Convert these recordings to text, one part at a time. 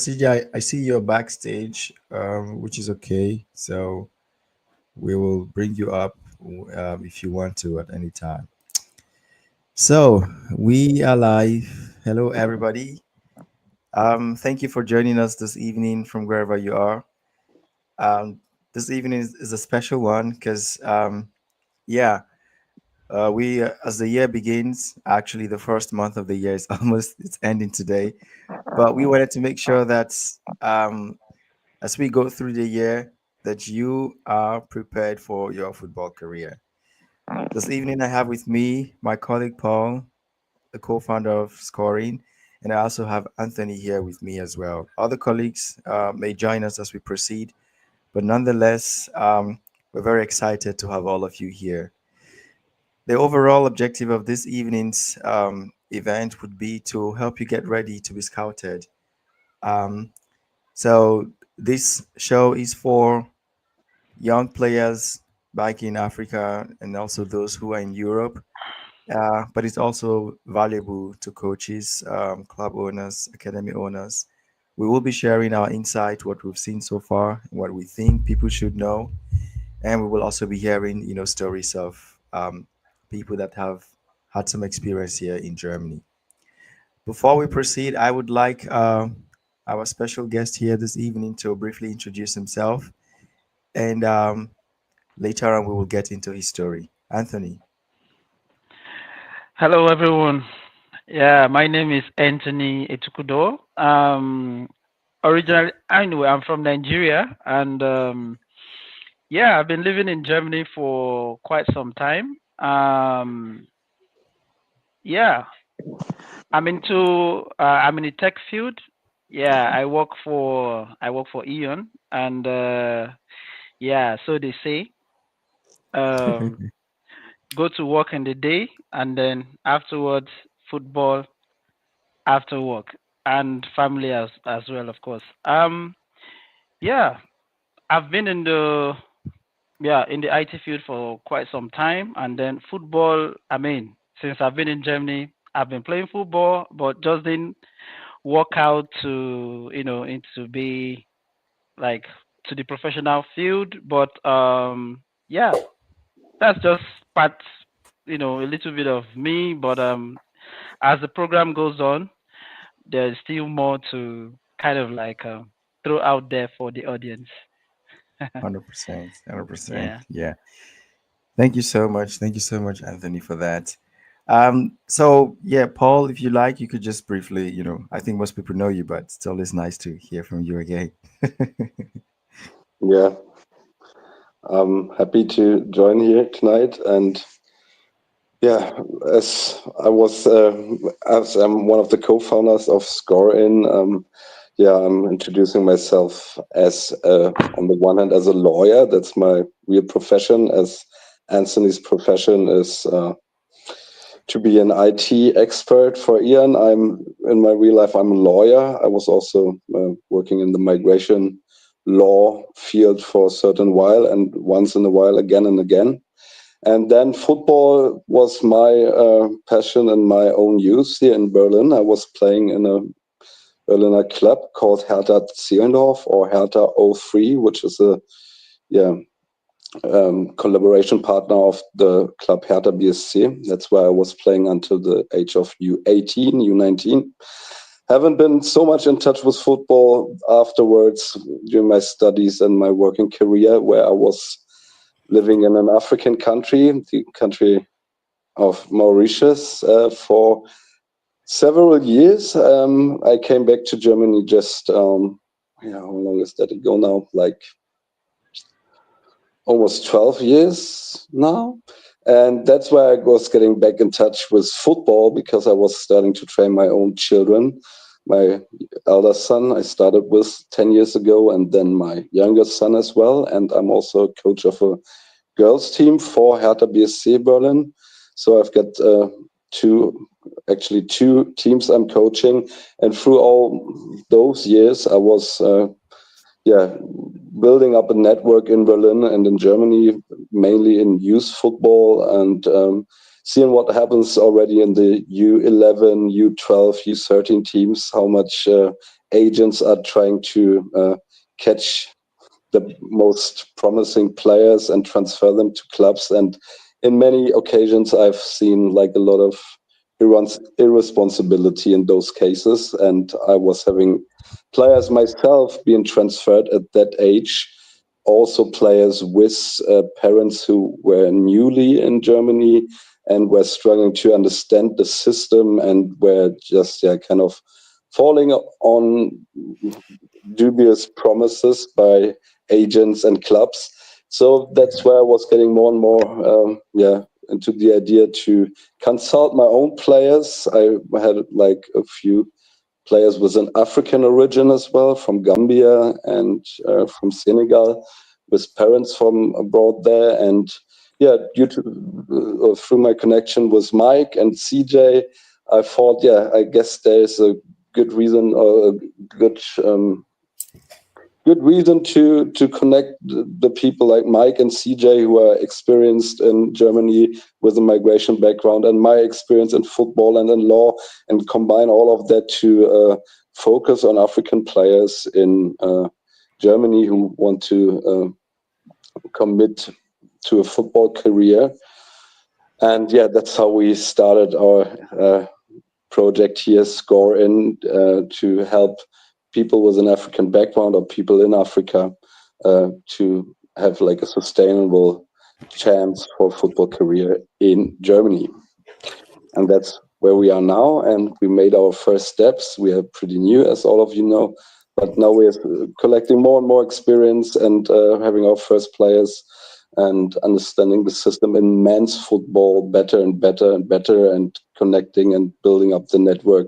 I see you're backstage, which is okay. So we will bring you up if you want to at any time. So we are live. Hello, everybody. Thank you for joining us this evening from wherever you are. Um, this evening is a special one because, yeah, we as the year begins, actually the first month of the year is almost it's ending today. But we wanted to make sure that um, as we go through the year, that you are prepared for your football career. This evening, I have with me my colleague Paul, the co-founder of ScoreInn, and I also have Anthony here with me as well. Other colleagues may join us as we proceed, but nonetheless, we're very excited to have all of you here. The overall objective of this evening's event would be to help you get ready to be scouted. Um, so this show is for young players back in Africa and also those who are in Europe. But it's also valuable to coaches, club owners, academy owners. We will be sharing our insight, what we've seen so far, what we think people should know, and we will also be hearing, stories of people that have had some experience here in Germany. Before we proceed, I would like our special guest here this evening to briefly introduce himself, and later on we will get into his story. Anthony. Hello, everyone. Yeah, my name is Anthony Etukudo. Originally, anyway, I'm from Nigeria, and yeah, I've been living in Germany for quite some time. Yeah, I'm in the tech field. Yeah, I work for Eon, and yeah, so they say, um, go to work in the day, and then afterwards football after work, and family as well, of course. Yeah, I've been in the IT field for quite some time, and then football. I mean, since I've been in Germany, I've been playing football, but just didn't work out to into be like to the professional field. But yeah, that's just part, a little bit of me. But as the program goes on, there's still more to kind of like throw out there for the audience. 100%, 100%. Yeah. Yeah. Thank you so much. Thank you so much, Anthony, for that. So yeah, Paul, if you like, you could just briefly, I think most people know you, but it's always nice to hear from you again. Yeah, I'm happy to join here tonight. And yeah, as I was, as I'm one of the co-founders of ScoreInn, yeah, I'm introducing myself as, on the one hand, as a lawyer. That's my real profession. As Anthony's profession is to be an IT expert for Ian. I'm in my real life. I'm a lawyer. I was also working in the migration law field for a certain while, and once in a while, again and again. And then football was my passion and my own use here in Berlin. I was playing in a Berliner club called Hertha Zehlendorf, or Hertha 03, which is a yeah collaboration partner of the club Hertha BSC. That's where I was playing until the age of U18, U19. Haven't been so much in touch with football afterwards during my studies and my working career, where I was living in an African country, the country of Mauritius, for several years. I came back to Germany just, yeah, how long is that ago now? Like almost 12 years now. And that's why I was getting back in touch with football, because I was starting to train my own children. My elder son, I started with 10 years ago, and then my younger son as well. And I'm also a coach of a girls team for Hertha BSC Berlin. So I've got two, actually two teams I'm coaching. And through all those years, I was yeah, building up a network in Berlin and in Germany, mainly in youth football, and seeing what happens already in the U11, U12, U13 teams, how much agents are trying to catch the most promising players and transfer them to clubs. And in many occasions, I've seen like a lot of irresponsibility in those cases. And I was having players myself being transferred at that age. Also, players with parents who were newly in Germany and were struggling to understand the system and were just kind of falling on dubious promises by agents and clubs. So that's where I was getting more and more, into the idea to consult my own players. I had like a few players with an African origin as well, from Gambia and from Senegal, with parents from abroad there. And due to through my connection with Mike and CJ, I thought, I guess there is a good reason or a good good reason to connect the people like Mike and CJ who are experienced in Germany with a migration background and my experience in football and in law, and combine all of that to focus on African players in Germany who want to commit to a football career. And that's how we started our project here, ScoreInn, to help people with an African background or people in Africa to have like a sustainable chance for a football career in Germany. And that's where we are now. And we made our first steps. We are pretty new, as all of you know, but now we are collecting more and more experience and having our first players and understanding the system in men's football better and better and better, and connecting and building up the network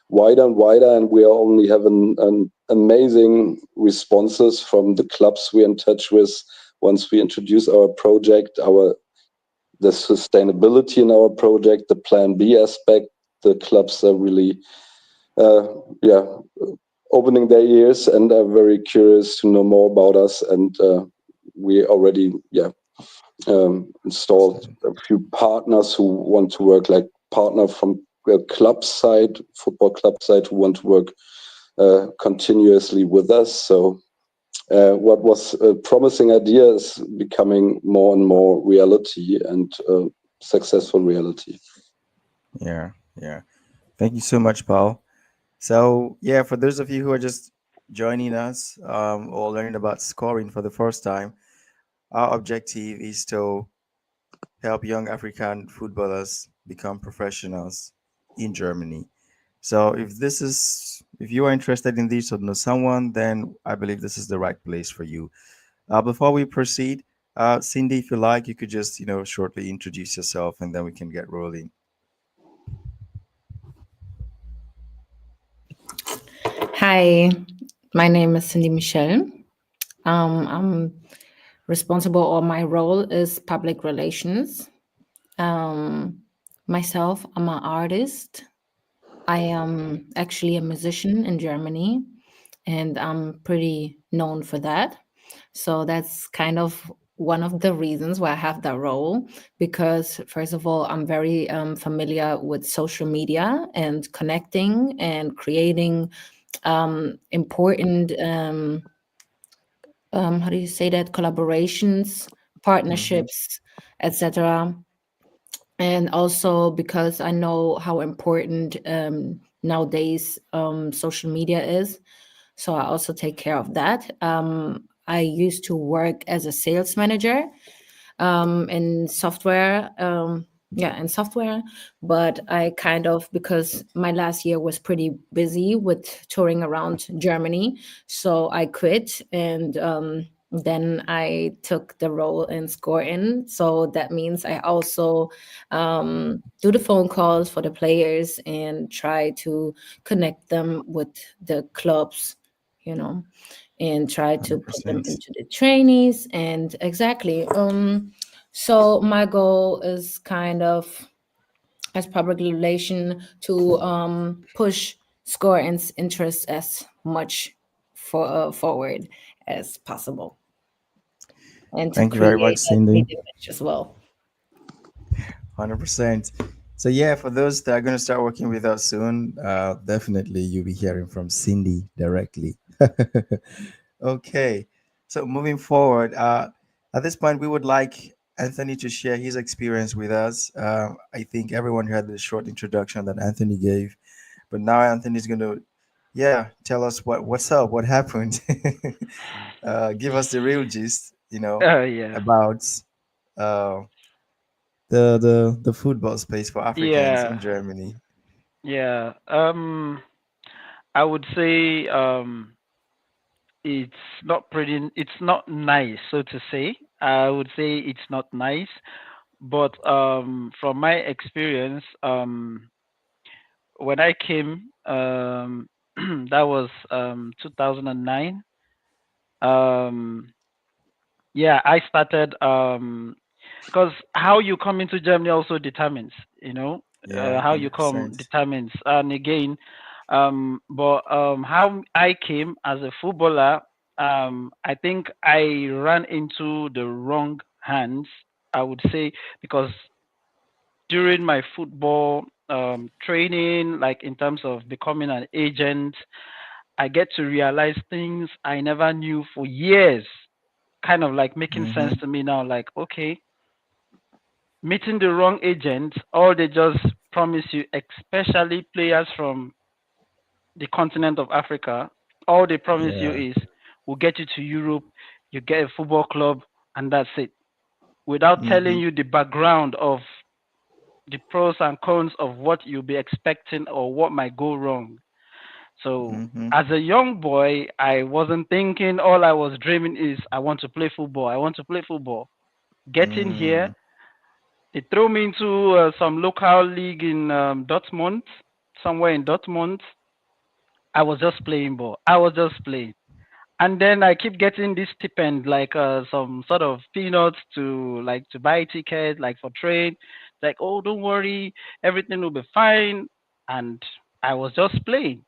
wider and wider. And we are only having an amazing responses from the clubs we're in touch with once we introduce our project, the sustainability in our project, the plan B aspect. The clubs are really opening their ears and are very curious to know more about us. And we already installed a few partners who want to work, like partner from a club side, football club side, who want to work continuously with us. So what was a promising idea is becoming more and more reality, and successful reality. Yeah, yeah. Thank you so much, Paul. So, yeah, for those of you who are just joining us or learning about scoring for the first time, our objective is to help young African footballers become professionals in Germany. So, if you are interested in this or know someone, then I believe this is the right place for you. Before we proceed, Cindy, if you like, you could just shortly introduce yourself, and then we can get rolling. Hi, my name is Cindy Michelle. I'm responsible, or my role is public relations. Um, Myself, I'm an artist. I am actually a musician in Germany, and I'm pretty known for that. So that's kind of one of the reasons why I have that role, because first of all, I'm very familiar with social media and connecting and creating important how do you say that, collaborations, Mm-hmm. partnerships, etc. And also because I know how important nowadays social media is, so I also take care of that. I used to work as a sales manager in software. In software, but I kind of, because my last year was pretty busy with touring around Germany, so I quit, and then I took the role in ScoreInn. So that means I also do the phone calls for the players and try to connect them with the clubs, you know, and try to put them 100%. into the trainees. And exactly. So my goal is kind of, as public relation, to push ScoreInn's interest as much forward as possible, and to Thank you very much, create a Cindy. great image as well. 100%. So yeah, for those that are going to start working with us soon, definitely you'll be hearing from Cindy directly. Okay. So moving forward, at this point, we would like Anthony to share his experience with us. I think everyone heard the short introduction that Anthony gave, but now Anthony's going to, yeah, tell us what's up, what happened. Give us the real gist, Yeah, about uh, the football space for Africans yeah, in Germany. yeah. I would say it's not pretty. It's not nice, so to say. I would say it's not nice, but from my experience, when I came, that was 2009. Um, yeah, I started because how you come into Germany also determines, Yeah, how you come 100%. determines. And again, but how I came as a footballer, I think I ran into the wrong hands. I would say because during my football training, like in terms of becoming an agent, I get to realize things I never knew for years, kind of like making sense Mm-hmm. to me now. Like, okay, meeting the wrong agent, all they just promise you, especially players from the continent of Africa, all they promise you Yeah. is we'll get you to Europe, you get a football club, and that's it. Without telling Mm-hmm. you the background of the pros and cons of what you'll be expecting or what might go wrong. So, Mm-hmm. as a young boy, I wasn't thinking, all I was dreaming is I want to play football. I want to play football. Getting here, Mm. they threw me into some local league in Dortmund, somewhere in Dortmund. I was just playing ball. I was just playing. And then I keep getting this stipend, like some sort of peanuts to like to buy tickets, like for train. Like, oh, don't worry, everything will be fine. And I was just playing.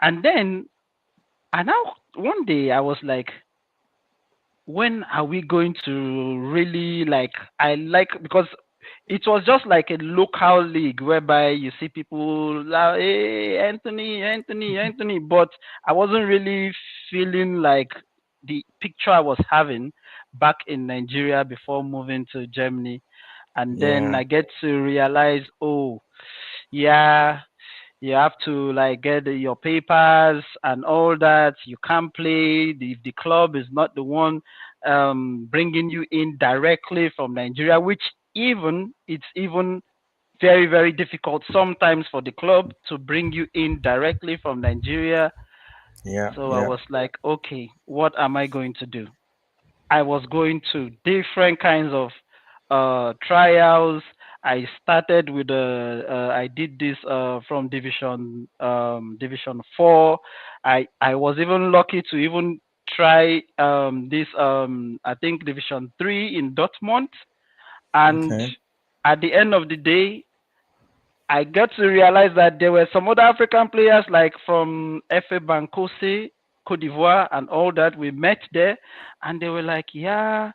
And then, and now one day I was like, when are we going to really like? I like because it was just like a local league whereby you see people, hey, Anthony, Anthony, Anthony, but I wasn't really feeling like the picture I was having back in Nigeria before moving to Germany. And then Yeah. I get to realize, oh, yeah, you have to like get your papers and all that. You can't play if the club is not the one bringing you in directly from Nigeria, which even it's even very very difficult sometimes for the club to bring you in directly from Nigeria. Yeah. So I Yeah. was like, okay, what am I going to do? I was going to different kinds of trials. I started with I did this from division 4. I was even lucky to even try this I think division 3 in Dortmund. And Okay. at the end of the day, I got to realize that there were some other African players like from FA Bankose, Cote d'Ivoire, and all that. We met there, and they were like, "Yeah,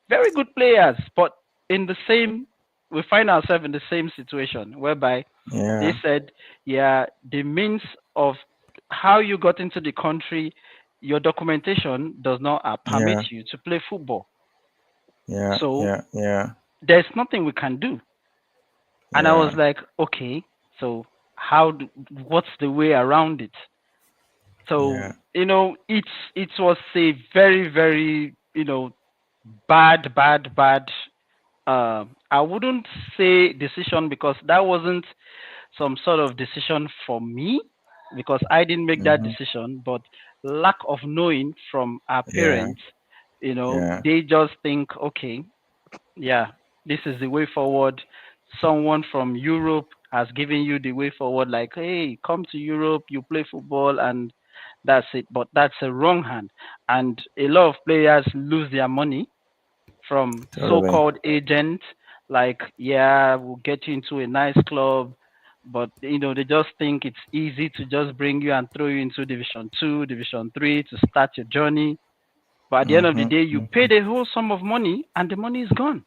very good players," but in the same, we find ourselves in the same situation whereby they Yeah. said, "Yeah, the means of how you got into the country, your documentation does not permit Yeah. you to play football. Yeah. So Yeah. Yeah. there's nothing we can do." And I was Yeah. like, "Okay, so what's the way around it?" So Yeah. it was a very very bad. I wouldn't say decision because that wasn't some sort of decision for me because I didn't make that Mm-hmm. decision, but lack of knowing from our Yeah. parents, Yeah. they just think, okay, yeah, this is the way forward. Someone from Europe has given you the way forward, like, hey, come to Europe, you play football, and that's it. But that's a wrong hand. And a lot of players lose their money from Totally. so-called agents, like, yeah, we'll get you into a nice club, but they just think it's easy to just bring you and throw you into division 2, division 3 to start your journey. But at the end of the Mm-hmm. day, you pay Mm-hmm. the whole sum of money and the money is gone.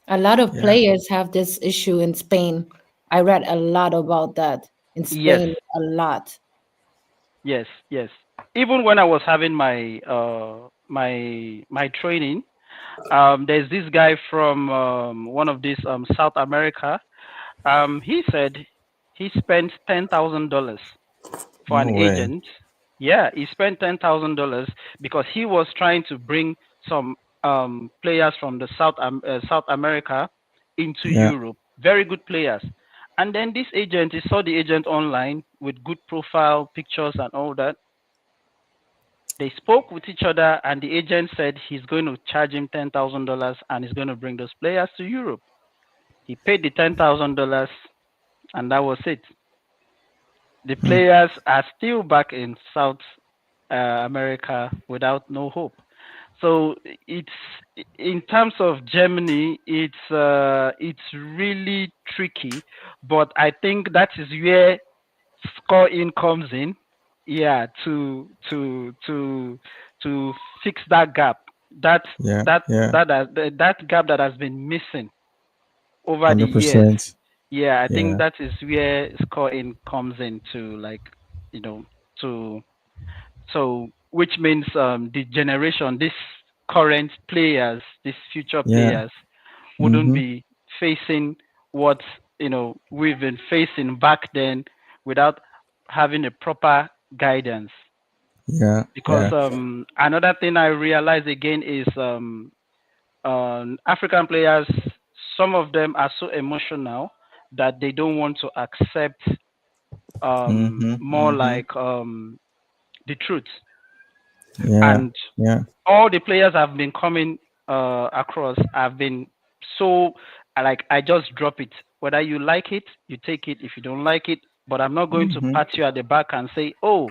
A lot of Yeah. players have this issue in Spain. I read a lot about that in Yes, Spain, a lot. yes, yes. Even when I was having my training, there's this guy from one of these South America. He said he spent $10,000 for No an way. agent. Yeah, he spent $10,000 because he was trying to bring some players from the South America into Yeah. Europe. Very good players. And then this agent, he saw the agent online with good profile pictures and all that. They spoke with each other, and the agent said he's going to charge him $10,000 and he's going to bring those players to Europe. He paid the $10,000, and that was it. The Hmm. players are still back in South America without no hope. So it's in terms of Germany, it's really tricky, but I think that is where ScoreInn comes in. Yeah, to fix that gap. That Yeah. that Yeah. that gap that has been missing over the years. 100%. Yeah, I think Yeah. that is where ScoreInn comes in to, like, you know, to so which means the generation, these current players, these future Yeah. players wouldn't Mm-hmm. be facing what we've been facing back then without having a proper guidance. Yeah. Because Yeah. another thing I realize again is African players, some of them are so emotional that they don't want to accept Mm-hmm. more Mm-hmm. like the truth. Yeah. And Yeah. all the players have been coming across have been so, like, I just drop it. Whether you like it, you take it. If you don't like it, but I'm not going to Mm-hmm. pat you at the back and say, "Oh,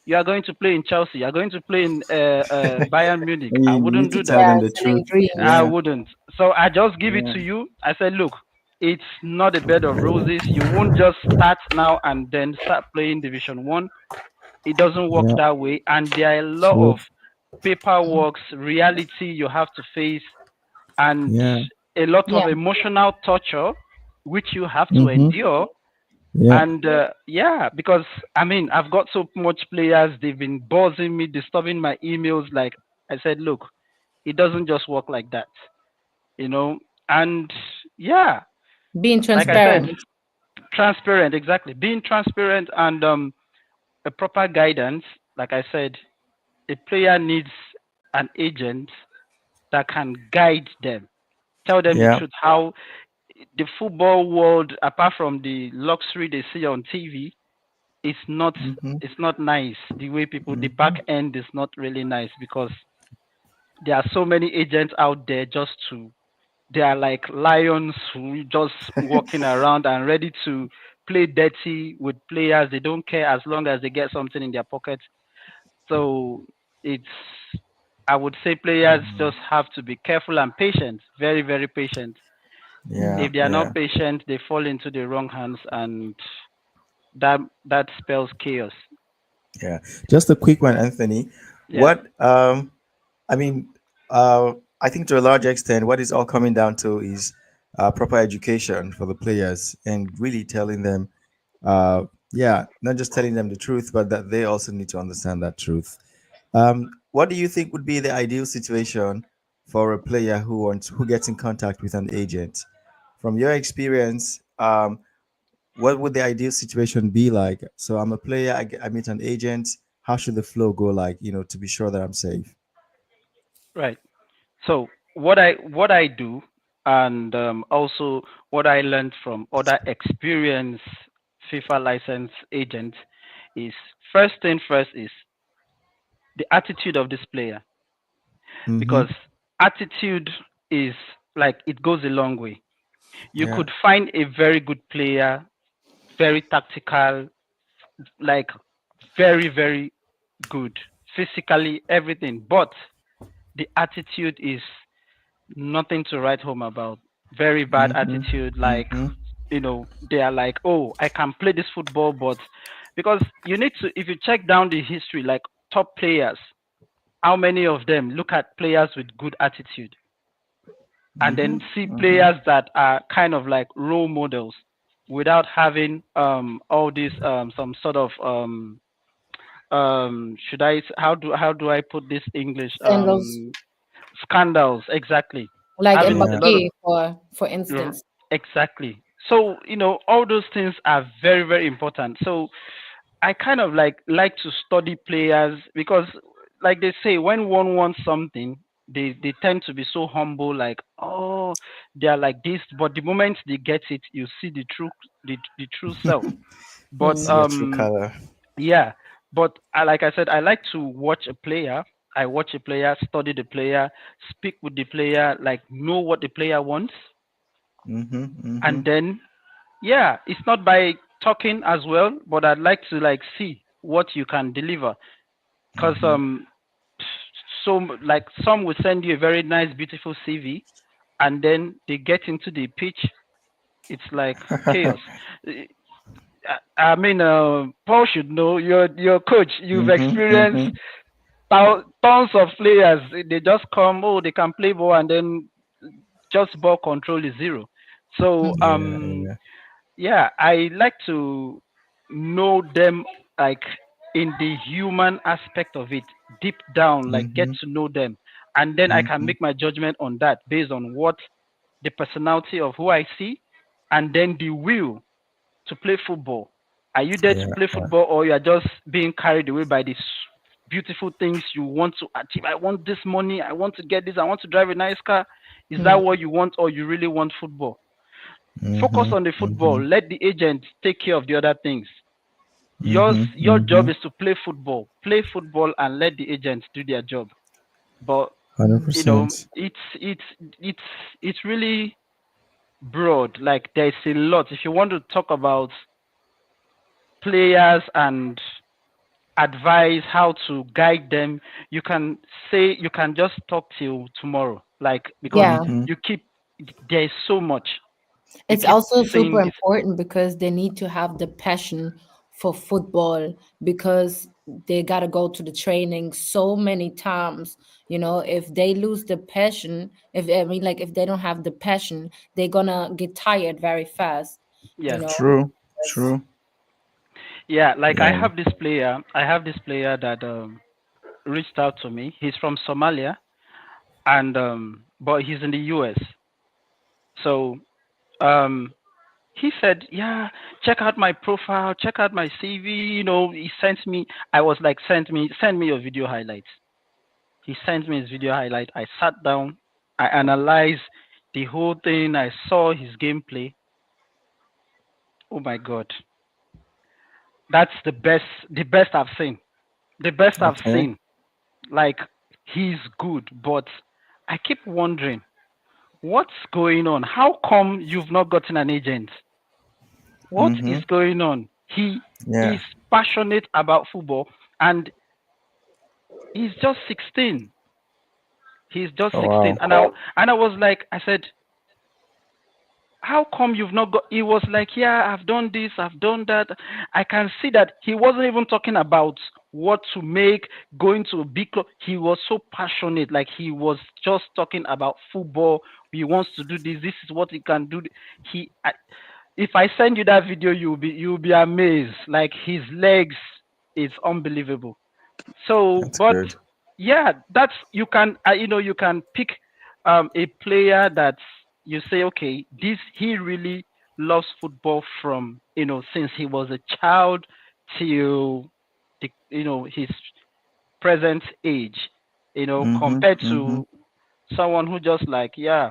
you are going to play in Chelsea. You are going to play in Bayern Munich." I You need wouldn't to do tell that. them Yeah, the selling truth. dreams. I Yeah. wouldn't. So I just give it Yeah. to you. I said, "Look, it's not a bed of roses. You won't just start now and then start playing Division One. It doesn't work Yeah. that way, and there are a lot of Truth. paperwork, reality you have to face, and Yeah. a lot Yeah, of emotional torture which you have to Mm-hmm. endure. Yeah. And yeah, because I mean, I've got so much players, they've been buzzing me, disturbing my emails. Like I said, look, it doesn't just work like that, you know. And yeah, being like I said, transparent. transparent, exactly. Being transparent and a proper guidance. Like I said, a player needs an agent that can guide them, tell them the Yeah. truth. How the football world, apart from the luxury they see on TV, it's not Mm-hmm. it's not nice. The way people, the back Mm-hmm. end is not really nice because there are so many agents out there just to, they are like lions who just walking around and ready to play dirty with players. They don't care as long as they get something in their pocket. So it's, I would say players just have to be careful and patient, very, very patient. Yeah. If they are Yeah. not patient, they fall into the wrong hands, and that spells chaos. Yeah. Just a quick one, Anthony. Yeah, What I mean, I think to a large extent, what it's all coming down to is proper education for the players and really telling them, yeah, not just telling them the truth, but that they also need to understand that truth. What do you think would be the ideal situation for a player who gets in contact with an agent? From your experience, what would the ideal situation be like? So I'm a player, I meet an agent. How should the flow go like, to be sure that I'm safe? right. So what I do, and also what I learned from other experienced FIFA license agents, is first thing first is the attitude of this player, Mm-hmm. because attitude is, like, it goes a long way. You Yeah. could find a very good player, very tactical, like very, very good physically, everything, but the attitude is nothing to write home about. Very bad Mm-hmm. attitude, like, Mm-hmm. they are like, oh, I can play this football, but because you need to, if you check down the history, like top players, how many of them look at players with good attitude and Mm-hmm. then see Mm-hmm. players that are kind of like role models? without having all these some sort of how do I put this English Scandals scandals, exactly, like having a Yeah. lot of Mbappe, for instance. exactly. So all those things are very very important. So I kind of like to study players because, like they say, when one wants something, they tend to be so humble, like, oh, they are like this, but the moment they get it, you see the true self. But See Mm. your true color. yeah, but like I said, I like to watch a player. I watch a player, study the player, speak with the player, like know what the player wants, Mm-hmm. Mm-hmm. and then yeah, it's not by talking as well, but I'd like to like see what you can deliver. Because Mm-hmm. so like some will send you a very nice, beautiful CV, and then they get into the pitch, it's like chaos. I mean, Paul should know. Your coach. You've Mm-hmm. experienced Mm-hmm. tons of players. They just come. Oh, they can play ball, and then just ball control is zero. So Mhm. Yeah. Yeah. yeah, I like to know them, like in the human aspect of it, deep down, like get Mm-hmm. to know them, and then I can Mm-hmm. make my judgment on that based on what the personality of who I see, and then the will to play football. Are you there to Yeah. play football, or you are just being carried away by these beautiful things you want to achieve? I want this money. I want to get this. I want to drive a nice car. Is that Mm. what you want, or you really want football? Focus Mm-hmm. on the Mm-hmm. football. Let the agent take care of the other things. Mm-hmm. Your Mm-hmm. job is to play football. Play football and let the agents do their job. But 100%. it's it's really broad. Like there's a lot. If you want to talk about players and advise how to guide them, you can just talk till tomorrow. Like because Yeah. Mm-hmm. you keep there's so much. You It's keep also super saying this. important because they need to have the passion for football because they got to go to the training so many times. You know, if they lose the passion, if I mean, like, if they don't have the passion, they're gonna get tired very fast. You Yes. know, True. Yes. True. Yeah, like I Yeah. have this player. I have this player that reached out to me. He's from Somalia, and but he's in the U.S. So um, he said, "Yeah, check out my profile, check out my CV." He sent me. I was like, send me your video highlights." He sent me his video highlight. I sat down, I analyzed the whole thing. I saw his gameplay. Oh my God, that's the best I've seen. The best I've Okay. seen. Like he's good, but I keep wondering what's going on. How come you've not gotten an agent? What Mm-hmm. is going on? He Yeah. is passionate about football, and he's just 16. He's just Oh 16, wow. and I was like, I said, how come you've not got? He was like, yeah, I've done this, I've done that. I can see that he wasn't even talking about what to make, going to a big club. He was so passionate, like he was just talking about football. He wants to do this. This is what he can do. If I send you that video, you'll be amazed. Like his legs is unbelievable. So, That's but good. yeah, that's you can pick a player that you say, okay, this he really loves football from since he was a child till his present age. Mm-hmm. Compared Mm-hmm. to someone who just like, yeah,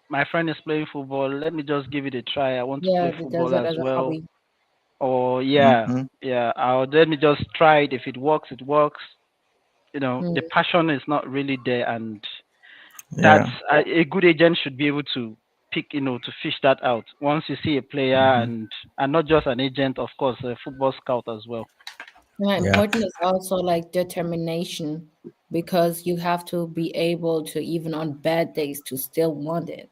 my friend is playing football. Let me just give it a try. I want to Yeah, play that does football it as as a well. hobby. Or yeah, Mm-hmm. yeah. I'll let me just try it. If it works, it works. The Mm. passion is not really there, and that's Yeah. a good agent should be able to pick, to fish that out once you see a player, Mm-hmm. and not just an agent, of course, a football scout as well. Yeah, Yeah. important is also like determination because you have to be able to, even on bad days, to still want it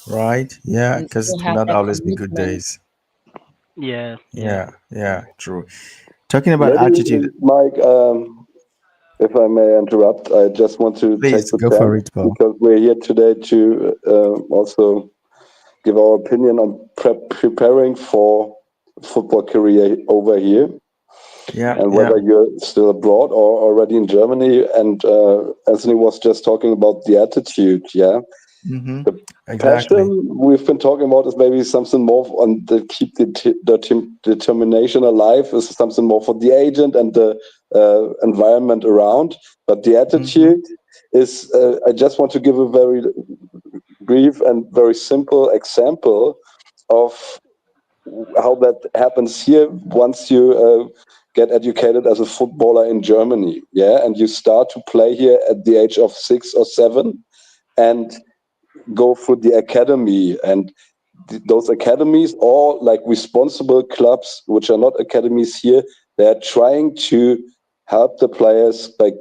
Right. Yeah. and Because still it will have not that always be good commitment. days. Yeah, yeah. Yeah. Yeah. True. Talking about Maybe, attitude, Mike, if I may interrupt, I just want to take please the go chance for it, Paul. because we're here today to also give our opinion on preparing for football career over here, Yeah, and yeah. whether you're still abroad or already in Germany. And Anthony was just talking about the attitude. Yeah, Mm-hmm. the Exactly. passion we've been talking about is maybe something more on the keep the determination alive, is something more for the agent and the environment around. But the Mm-hmm. attitude is, I just want to give a very brief and very simple example of how that happens here once you get educated as a footballer in Germany. Yeah, and you start to play here at the age of 6 or 7 and go through the academy. And those academies, all like responsible clubs, which are not academies here, they're trying to help the players by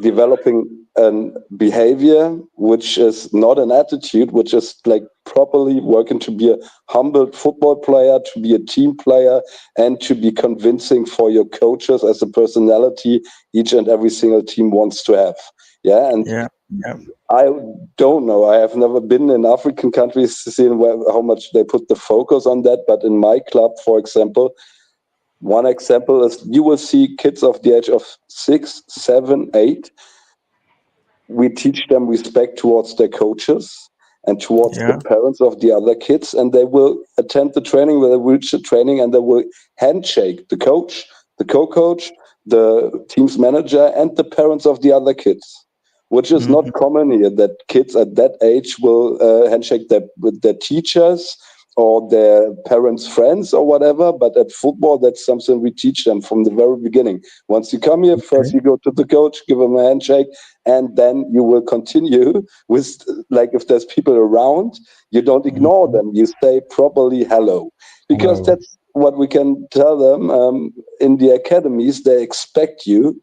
developing a behavior which is not an attitude, which is like properly working to be a humble football player, to be a team player, and to be convincing for your coaches as a personality each and every single team wants to have. Yeah, and Yeah, yeah. I don't know. I have never been in African countries to see how much they put the focus on that. But in my club, for example, one example is you will see kids of the age of 6, 7, 8. We teach them respect towards their coaches and towards the Yeah. parents of the other kids, and they will attend the training, where they reach the training, and they will handshake the coach, the co-coach, the team's manager, and the parents of the other kids, which is not Mm-hmm. common here. That kids at that age will handshake with their teachers or their parents' friends or whatever. But at football, that's something we teach them from the very beginning. Once you come here, Okay. first you go to the coach, give him a handshake, and then you will continue with, like, if there's people around, you don't ignore Mm-hmm. them, you say properly hello, because Hello. that's what we can tell them. In the academies, they expect you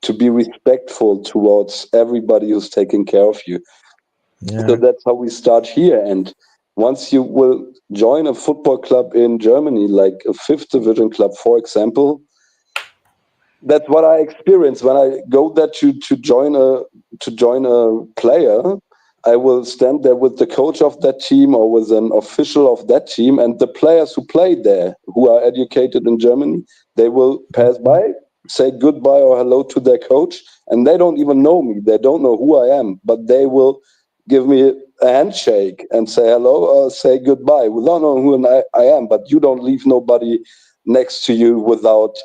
to be respectful towards everybody who's taking care of you. So Yeah. that's how we start here. And once you will join a football club in Germany, like a fifth division club, for example, that's what I experience when I go there to join a player. I will stand there with the coach of that team or with an official of that team, and the players who play there, who are educated in Germany, they will pass Mm-hmm. by, say goodbye or hello to their coach, and they don't even know me. They don't know who I am, but they will give me a handshake and say hello or say goodbye without knowing who I am. But you don't leave nobody next to you without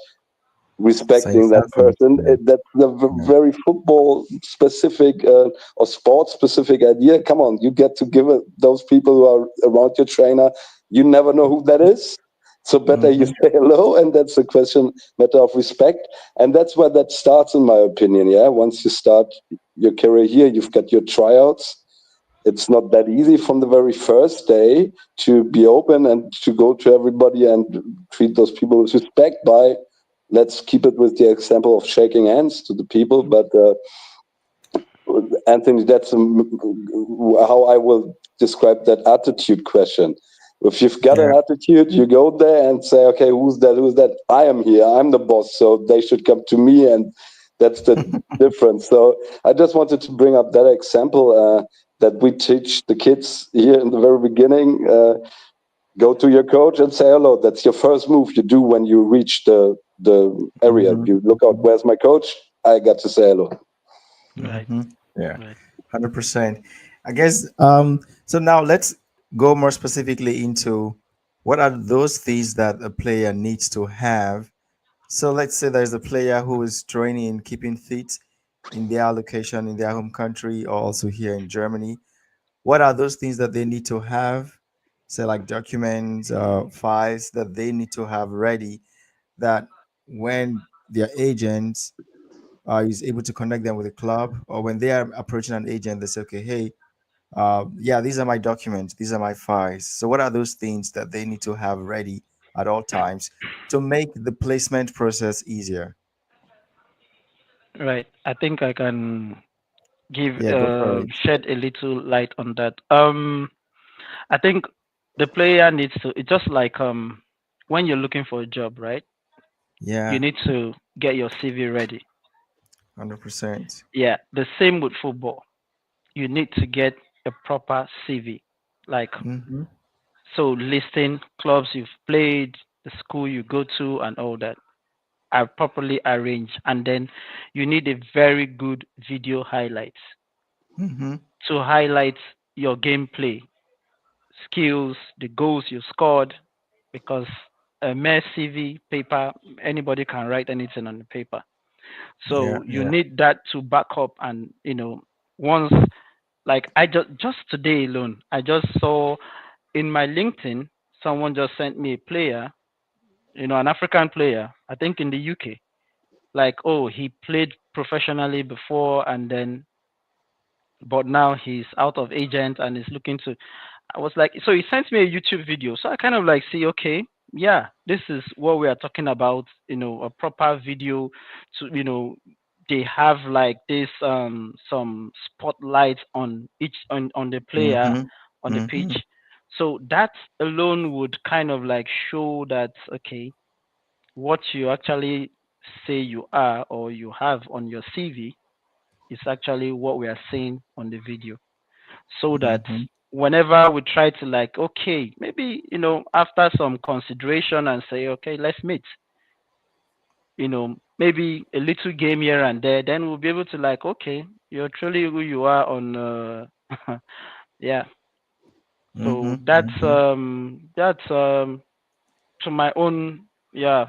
Saying respecting that something to person. them. That's a Yeah. very football specific or sports specific idea. Come on, you get to give it those people who are around your trainer. You never know who that is. So better you Mm-hmm. say hello, and that's a question matter of respect. And that's where that starts, in my opinion. Yeah, once you start your career here, you've got your tryouts. It's not that easy from the very first day to be open and to go to everybody and treat those people with respect by, let's keep it with the example of shaking hands to the people. But Anthony, that's how I will describe that attitude question. If you've got an Yeah. attitude, you go there and say, okay, who's that? Who's that? I am here. I'm the boss. So they should come to me. And that's the difference. So I just wanted to bring up that example that we teach the kids here in the very beginning. Go to your coach and say hello. That's your first move you do when you reach the area. Mm-hmm. You look out, where's my coach? I got to say hello. Right. Mm-hmm. Yeah. Right. 100%. I guess so now let's go more specifically into what are those things that a player needs to have. So let's say there's a player who is training and keeping fit in their location, in their home country, or also here in Germany. What are those things that they need to have? Say like documents, files that they need to have ready that when their agent is able to connect them with a club, or when they are approaching an agent, they say, okay, hey, yeah, these are my documents, these are my files. So, what are those things that they need to have ready at all times to make the placement process easier? Right. I think I can give Yeah, go for it. shed a little light on that. I think the player needs to. It's just like when you're looking for a job, right? You Yeah, need to get your CV ready. 100%. Yeah. The same with football. You need to get a proper CV. like Mm-hmm. so listing clubs you've played, the school you go to, and all that are properly arranged. And then you need a very good video highlights Mm-hmm. to highlight your gameplay skills, the goals you scored, because a mere CV paper, anybody can write anything on the paper. Yeah, So you yeah. need that to back up, and once, like I just today alone, I just saw in my LinkedIn someone just sent me a player, an African player, I think in the UK. Like, oh, he played professionally before, and then but now he's out of agent and is looking to. I was like, so he sent me a YouTube video. So I kind of like see, okay, yeah, this is what we are talking about, a proper video to, they have like this some spotlights on on the player Mm-hmm. on the pitch. Mm-hmm. So that alone would kind of like show that okay, what you actually say you are or you have on your CV is actually what we are seeing on the video, so that Mm-hmm. whenever we try to like okay, maybe after some consideration and say okay, let's meet, maybe a little game here and there, then we'll be able to like okay, you're truly who you are on yeah. Mm-hmm. So that's Mm-hmm. to my own, yeah,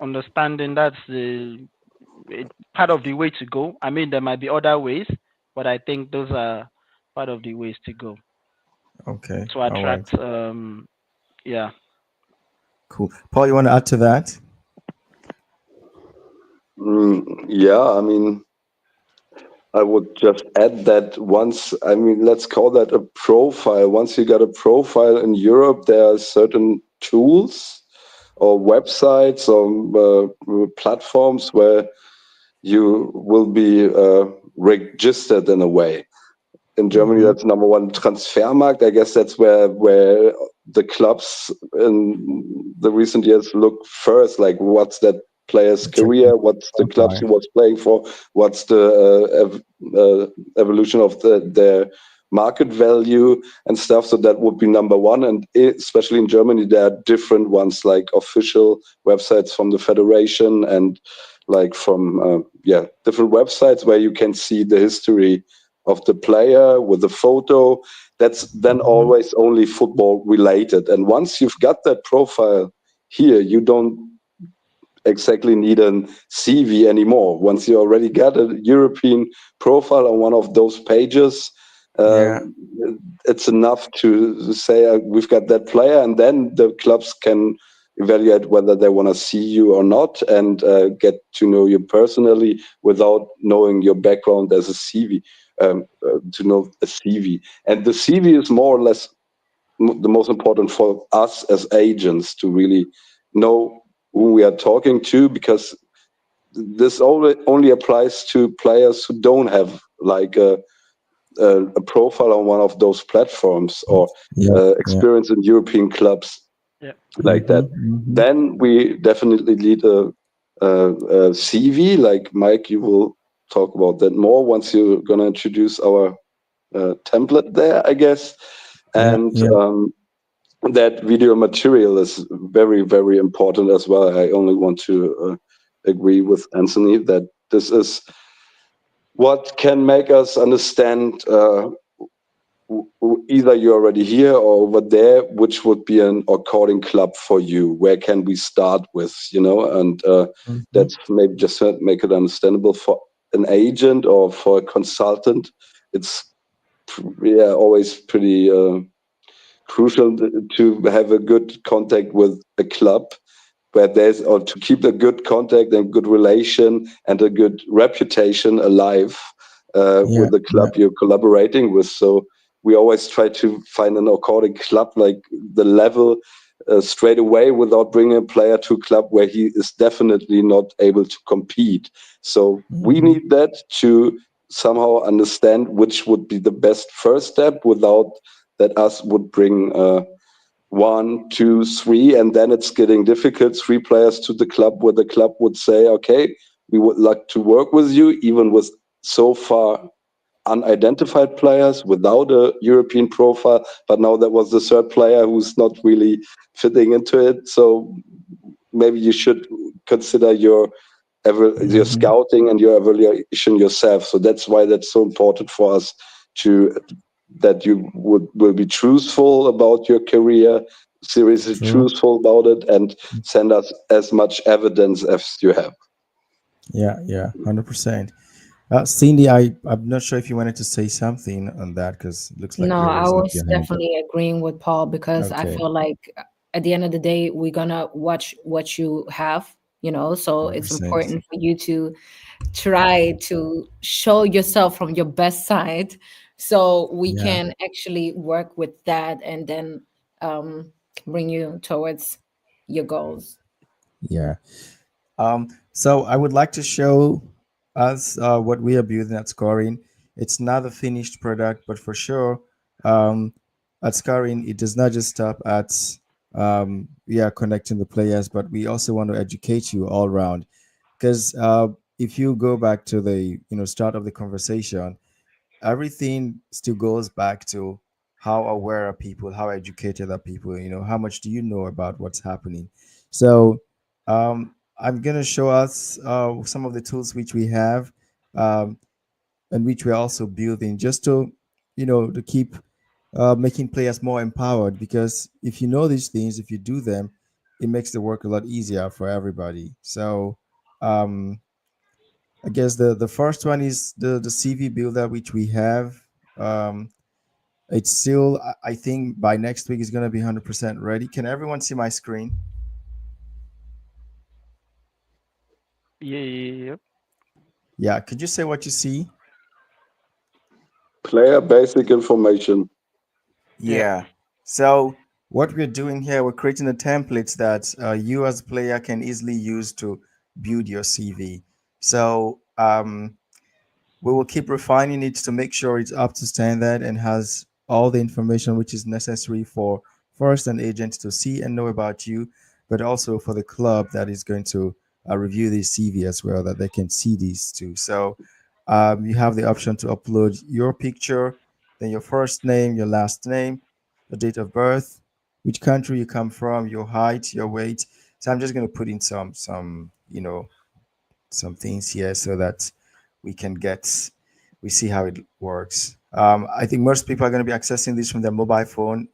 understanding, that's the part of the way to go. I mean, there might be other ways, but I think those are part of the ways to go Okay. to All right. attract yeah. Cool. Paul, you want to add to that? Yeah, I mean, I would just add that once, I mean, let's call that a profile. Once you got a profile in Europe, there are certain tools or websites or platforms where you will be registered in a way. In Germany, Mm-hmm. that's number one, Transfermarkt. I guess that's where the clubs in the recent years look first. Like, what's that player's Check the career? What's the clubs he profile. was playing for? What's the evolution of their market value and stuff? So that would be number one. And especially in Germany, there are different ones, like official websites from the federation and like from different websites where you can see the history of the player with the photo. That's then Mm-hmm. always only football related. And once you've got that profile here, you don't exactly need a CV anymore. Once you already got a European profile on one of those pages, uh, Yeah. it's enough to say we've got that player, and then the clubs can evaluate whether they want to see you or not and get to know you personally without knowing your background as a CV. To know a CV, and the CV is more or less the most important for us as agents to really know who we are talking to, because this only applies to players who don't have like a profile on one of those platforms or Yeah. Yeah. experience in European clubs Yeah. like Mm-hmm. that. Mm-hmm. Then we definitely need a CV. Like Mike, you will talk about that more once you're gonna introduce our template there, I guess. Yeah. And Yeah. that video material is very, very important as well. I only want to agree with Anthony that this is what can make us understand either you're already here or over there, which would be an according club for you. Where can we start with, and Mm-hmm. that's maybe just to make it understandable for an agent or for a consultant. It's always pretty crucial to have a good contact with a club where there's, or to keep a good contact and good relation and a good reputation alive Yeah. with the Yeah. club you're collaborating with. So we always try to find an according club, like the level straight away, without bringing a player to a club where he is definitely not able to compete. So we Mm-hmm. need that to somehow understand which would be the best first step without that us would bring one, two, three, and then it's getting difficult. Three players to the club where the club would say, okay, we would like to work with you, even with so far unidentified players without a European profile, but now there was the third player who's not really fitting into it. So maybe you should consider your Hmm. scouting and your evaluation yourself. So that's why that's so important for us to that you will be truthful about your career, seriously True. truthful about it, and send us as much evidence as you have. Yeah, yeah, 100%. Cindy, I'm not sure if you wanted to say something on that because it looks like No, you're I raising up was your hand. definitely agreeing with Paul because I Okay, feel like at the end of the day, we're gonna watch what you have, so it's 100%. important for you to try to show yourself from your best side so we Yeah, can actually work with that and then um, bring you towards your goals. yeah. So I would like to show us what we are building at Scoring. It's not a finished product, but for sure, um, at Scoring, it does not just stop at yeah, connecting the players, but we also want to educate you all around. Because if you go back to the start of the conversation, everything still goes back to how aware are people, how educated are people, how much do you know about what's happening. So I'm going to show us some of the tools which we have, um, and which we're also building just to to keep making players more empowered, because if you know these things, if you do them, it makes the work a lot easier for everybody. So um, I guess the first one is the CV builder, which we have. Um, it's still, I think by next week is going to be 100% ready. Can everyone see my screen? Yeah, yeah, yeah. Yeah. Could you say what you see? Player basic information. Yeah. Yeah. So what we're doing here, we're creating the templates that you as a player can easily use to build your CV. So we will keep refining it to make sure it's up to standard and has all the information which is necessary for first an agent to see and know about you, but also for the club that is going to review the CV as well, that they can see these too. So you have the option to upload your picture, then your first name, your last name, the date of birth, which country you come from, your height, your weight. So I'm just going to put in some some things here so that we can get we see how it works. I think most people are going to be accessing this from their mobile phone.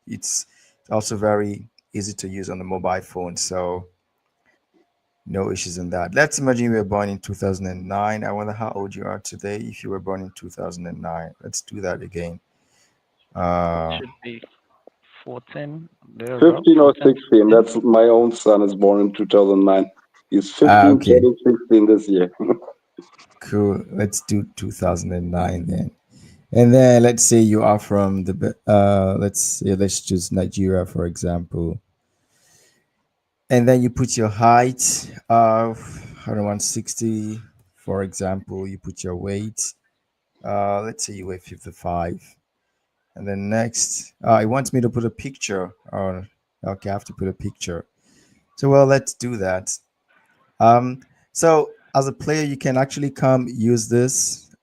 It's also very easy to use on the mobile phone, so no issues in that. Let's imagine you were born in 2009. I wonder how old you are today if you were born in 2009. Let's do that again. It Uh, should be 14, thereabout 15 or 14, 16. 16. That's my own son is born in 2009. He's 15, okay, turning 16 this year. cool. Let's do 2009 then. And then let's say you are from let's choose Nigeria for example. And then you put your height of 160, for example. You put your weight. Let's say you weigh 55. And then next, it wants me to put a picture. Okay, I have to put a picture. So well, let's do that. Um, so as a player, you can actually come use this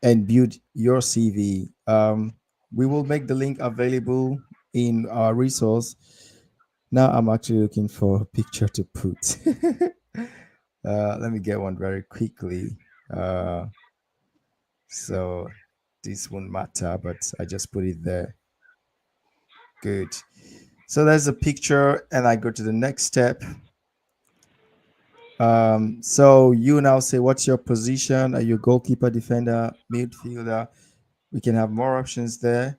and build your CV. We will make the link available in our resource. Now I'm actually looking for a picture to put. Let me get one very quickly. Uh, so this won't matter, but I just put it there. Good. So there's a picture, and I go to the next step. So you now say, what's your position? Are you goalkeeper, defender, midfielder? We can have more options there.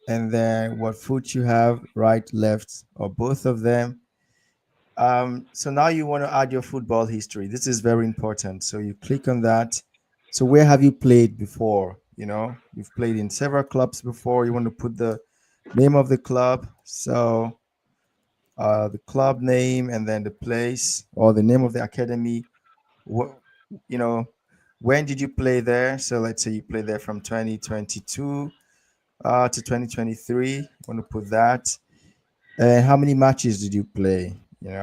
And then what foot you have, right, left, or both of them. So now you want to add your football history. This is very important. So you click on that. So where have you played before? You've played in several clubs before. You want to put the name of the club. So the club name and then the place or the name of the academy. What you know, when did you play there? So let's say you played there from 2022 to 2023. Want to put that. And how many matches did you play?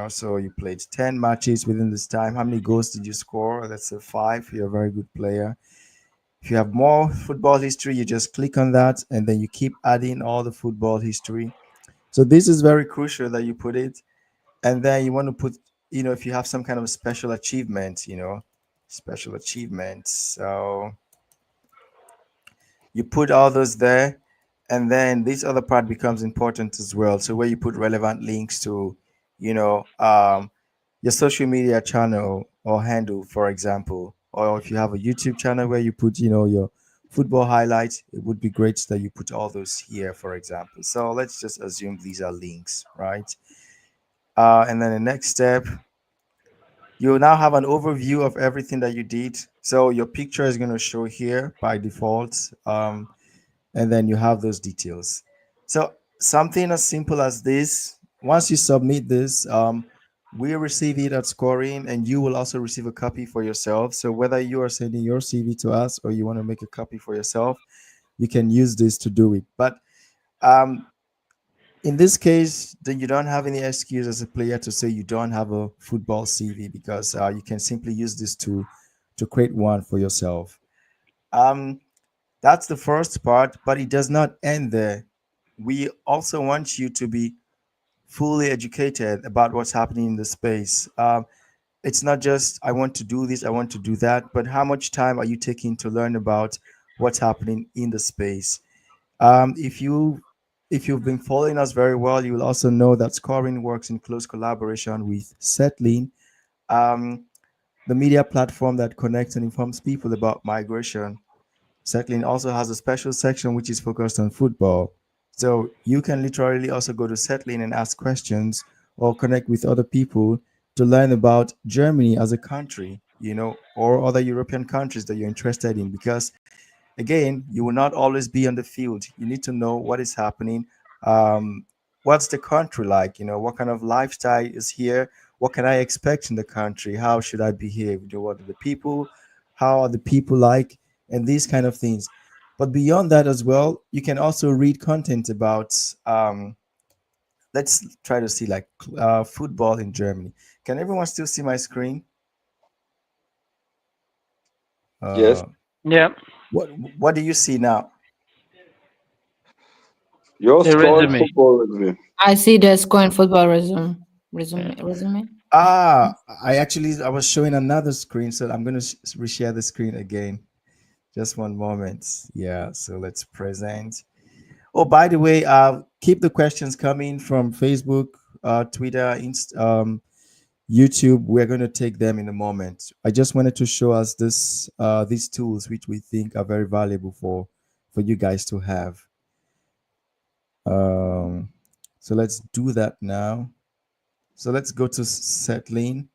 So you played 10 matches within this time. How many goals did you score? That's a five. You're a very good player. If you have more football history, you just click on that and then you keep adding all the football history. So this is very crucial that you put it. And then you want to put, if you have some kind of special achievement, special achievements. So you put all those there, and then this other part becomes important as well. So where you put relevant links to, you know um, your social media channel or handle, for example, or if you have a YouTube channel where you put, your football highlights, it would be great that you put all those here, for example. So let's just assume these are links, right? And then the next step, you now have an overview of everything that you did. So your picture is going to show here by default. And then you have those details. So something as simple as this, once you submit this, we receive it at ScoreInn, and you will also receive a copy for yourself. So whether you are sending your CV to us or you want to make a copy for yourself, you can use this to do it. But um, in this case, then you don't have any excuse as a player to say you don't have a football CV, because you can simply use this to create one for yourself. Um, that's the first part, but it does not end there. We also want you to be fully educated about what's happening in the space. It's not just, I want to do this, I want to do that, but how much time are you taking to learn about what's happening in the space? If you've been following us very well, you will also know that Scoring works in close collaboration with Settling, um, the media platform that connects and informs people about migration. Settling also has a special section which is focused on football. So you can literally also go to Settling and ask questions or connect with other people to learn about Germany as a country, or other European countries that you're interested in. Because again, you will not always be on the field. You need to know what is happening. Um, what's the country like? What kind of lifestyle is here? What can I expect in the country? How should I behave? What are the people? How are the people like? And these kind of things. But beyond that as well, you can also read content about. Let's try to see like football in Germany. Can everyone still see my screen? Yes, Uh, Yeah. what do you see now? your The score in resume. football resume. I see the scoring football resume. I was showing another screen, so I'm going to reshare the screen again. Just one moment. Yeah, so let's present. Oh, by the way, keep the questions coming from Facebook, Twitter, YouTube. We're going to take them in a moment. I just wanted to show us these tools, which we think are very valuable for you guys to have. Um, so let's do that now. So let's go to Settling.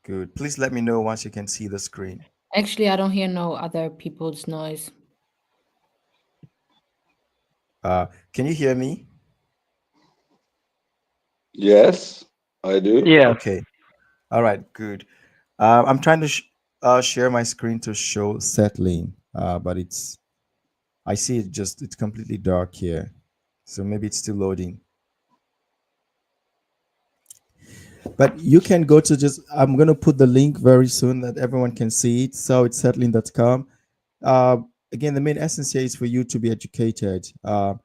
Good. Please let me know once you can see the screen. Actually, I don't hear no other people's noise. Can you hear me? Yes, I do. Yeah. Okay. All right. Good. I'm trying to share my screen to show Settling, but I see it's completely dark here. So maybe it's still loading. But you can go to I'm going to put the link very soon that everyone can see it. So it's settling.com. Uh, Again, the main essence here is for you to be educated. Do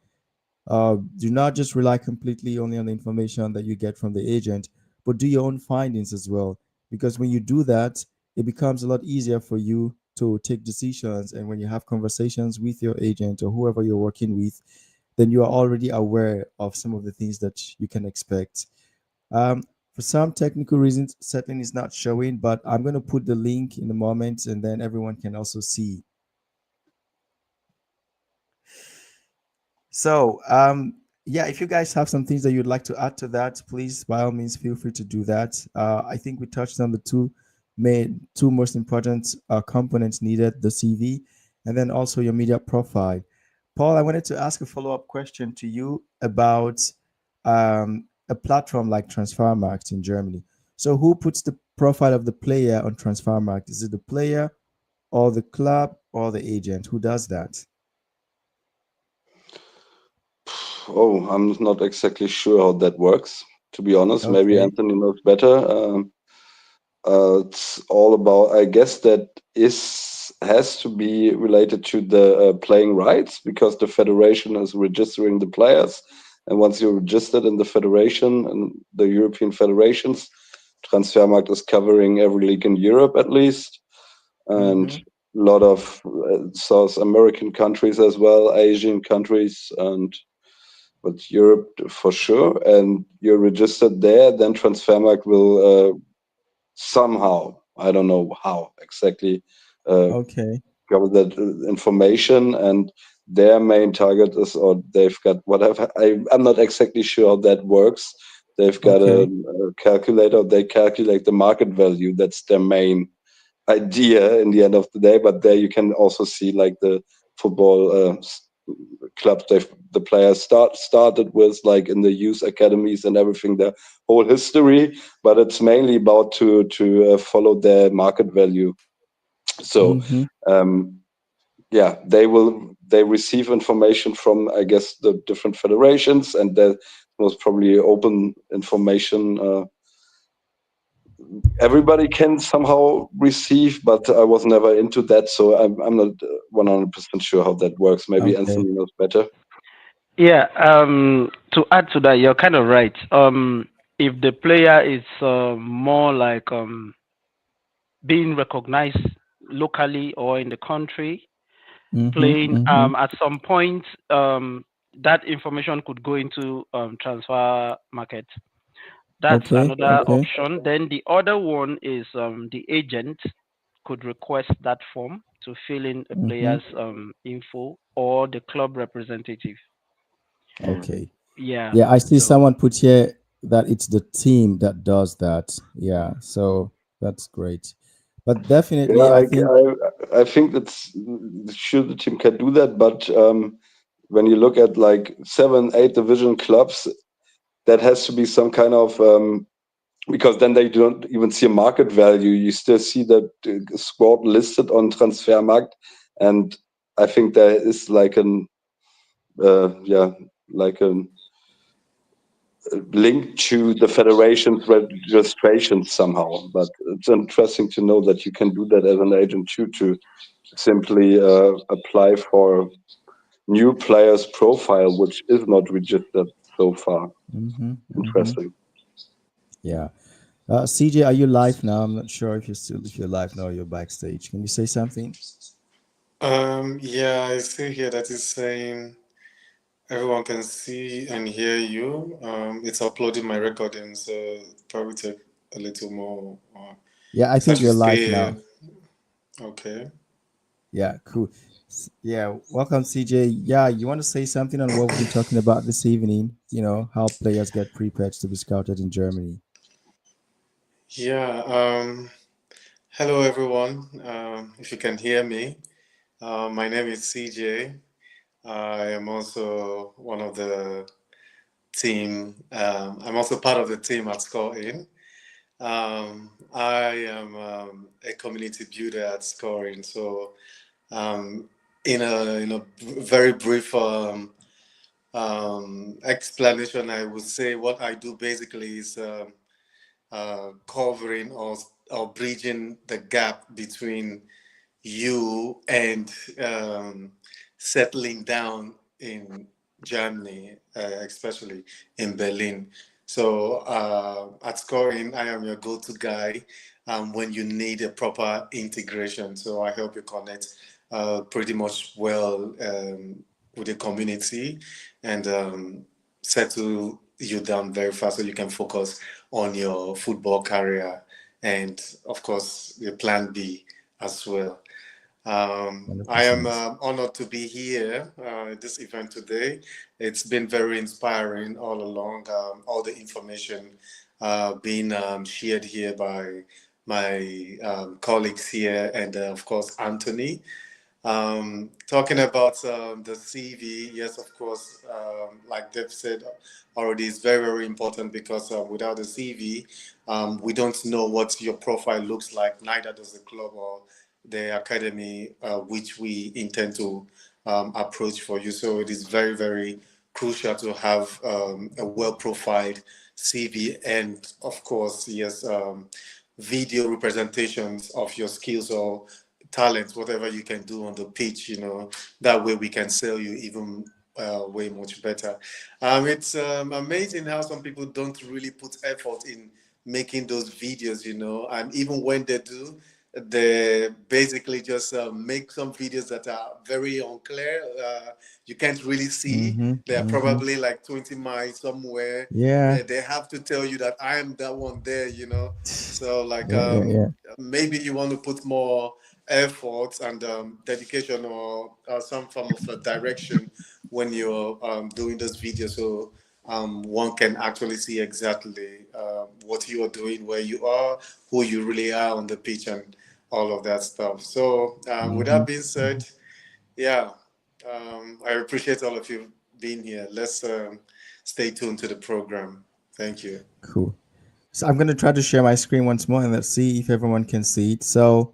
not just rely completely only on the information that you get from the agent, but do your own findings as well. Because when you do that, it becomes a lot easier for you to take decisions. And when you have conversations with your agent or whoever you're working with, then you are already aware of some of the things that you can expect. Um, for some technical reasons, Settling is not showing, but I'm going to put the link in a moment and then everyone can also see. So, yeah, if you guys have some things that you'd like to add to that, please, by all means, feel free to do that. I think we touched on the two most important components needed: the CV, and then also your media profile. Paul, I wanted to ask a follow-up question to you about a platform like Transfermarkt in Germany. So, who puts the profile of the player on Transfermarkt? Is it the player, or the club, or the agent? Who does that? Oh, I'm not exactly sure how that works. To be honest, maybe Okay. Anthony knows better. It's all about, I guess that is has to be related to the playing rights, because the federation is registering the players, and once you're registered in the federation and the European federations, Transfermarkt is covering every league in Europe at least, and Mm-hmm. a lot of South American countries as well, Asian countries, and but Europe for sure. And you're registered there, then Transfermarkt will somehow, I don't know how exactly, uh, Okay. gather that information, and their main target is, or they've got whatever. I'm not exactly sure how that works. They've got Okay. a calculator. They calculate the market value. That's their main idea in the end of the day. But there you can also see like the football clubs the players started with, like in the youth academies and everything, their whole history. But it's mainly about to follow their market value. So Mm-hmm. um, yeah, they receive information from, I guess, the different federations, and there was probably open information everybody can somehow receive, but I was never into that, so I'm not 100% sure how that works. Maybe Okay. Anthony knows better. Yeah. To add to that, you're kind of right. If the player is more like being recognized locally or in the country, Mm-hmm. playing Mm-hmm. at some point, that information could go into transfer market. That's Okay. another Okay. option. Then the other one is the agent could request that form to fill in a Mm-hmm. player's info, or the club representative. Mm. Okay. Yeah. Yeah, I see So someone put here that it's the team that does that. Yeah, so that's great. But Yeah, definitely, I think. I think that's sure the team can do that, but when you look at like 7, 8 division clubs, that has to be some kind of because then they don't even see a market value. You still see that squad listed on Transfermarkt, and I think there is like an yeah, like a link to the federation's registration somehow. But it's interesting to know that you can do that as an agent too, to simply apply for new players' profile, which is not registered so far. Mm-hmm, mm-hmm. Interesting. Yeah. CJ, are you live now? I'm not sure if you're live now or you're backstage. Can you say something? Yeah, I see here that it's saying everyone can see and hear you. It's uploading my recording, so probably take a little more. Yeah, I So I think should you're stay live here. now. Okay. Yeah, cool. Yeah, welcome, CJ. Yeah, you want to say something on what we've been talking about this evening? How players get prepared to be scouted in Germany. Yeah. Hello, everyone. If you can hear me, my name is CJ. I am also one of the team. I'm also part of the team at ScoreInn. I am a community builder at ScoreInn. So, um, in a very brief explanation, I would say what I do basically is covering or bridging the gap between you and settling down in Germany, especially in Berlin. So at Scoring, I am your go-to guy when you need a proper integration. So I help you connect pretty much well with the community and settle you down very fast so you can focus on your football career and, of course, your plan B as well. I am 100%. honored to be here at this event today. It's been very inspiring all along. All the information being shared here by my colleagues here, and of course Anthony. Talking about the CV, yes, of course, like Deb said already, is very, very important because without the CV, we don't know what your profile looks like, neither does the club or the academy which we intend to approach for you. So it is very, very crucial to have a well profiled CV and, of course, yes, video representations of your skills or talents, whatever you can do on the pitch. That way we can sell you even way much better. It's amazing how some people don't really put effort in making those videos, and even when they do, they basically just make some videos that are very unclear. You can't really see. Mm-hmm. They're Mm-hmm. probably like 20 miles somewhere. Yeah. They have to tell you that I am that one there. So like Yeah. Yeah. Yeah. maybe you want to put more effort and dedication or some form of direction when you're doing those videos, so one can actually see exactly what you are doing, where you are, who you really are on the pitch, and all of that stuff. So with Mm-hmm. that being said, yeah, I appreciate all of you being here. Let's stay tuned to the program. Thank you. Cool. So I'm gonna try to share my screen once more and let's see if everyone can see it. So,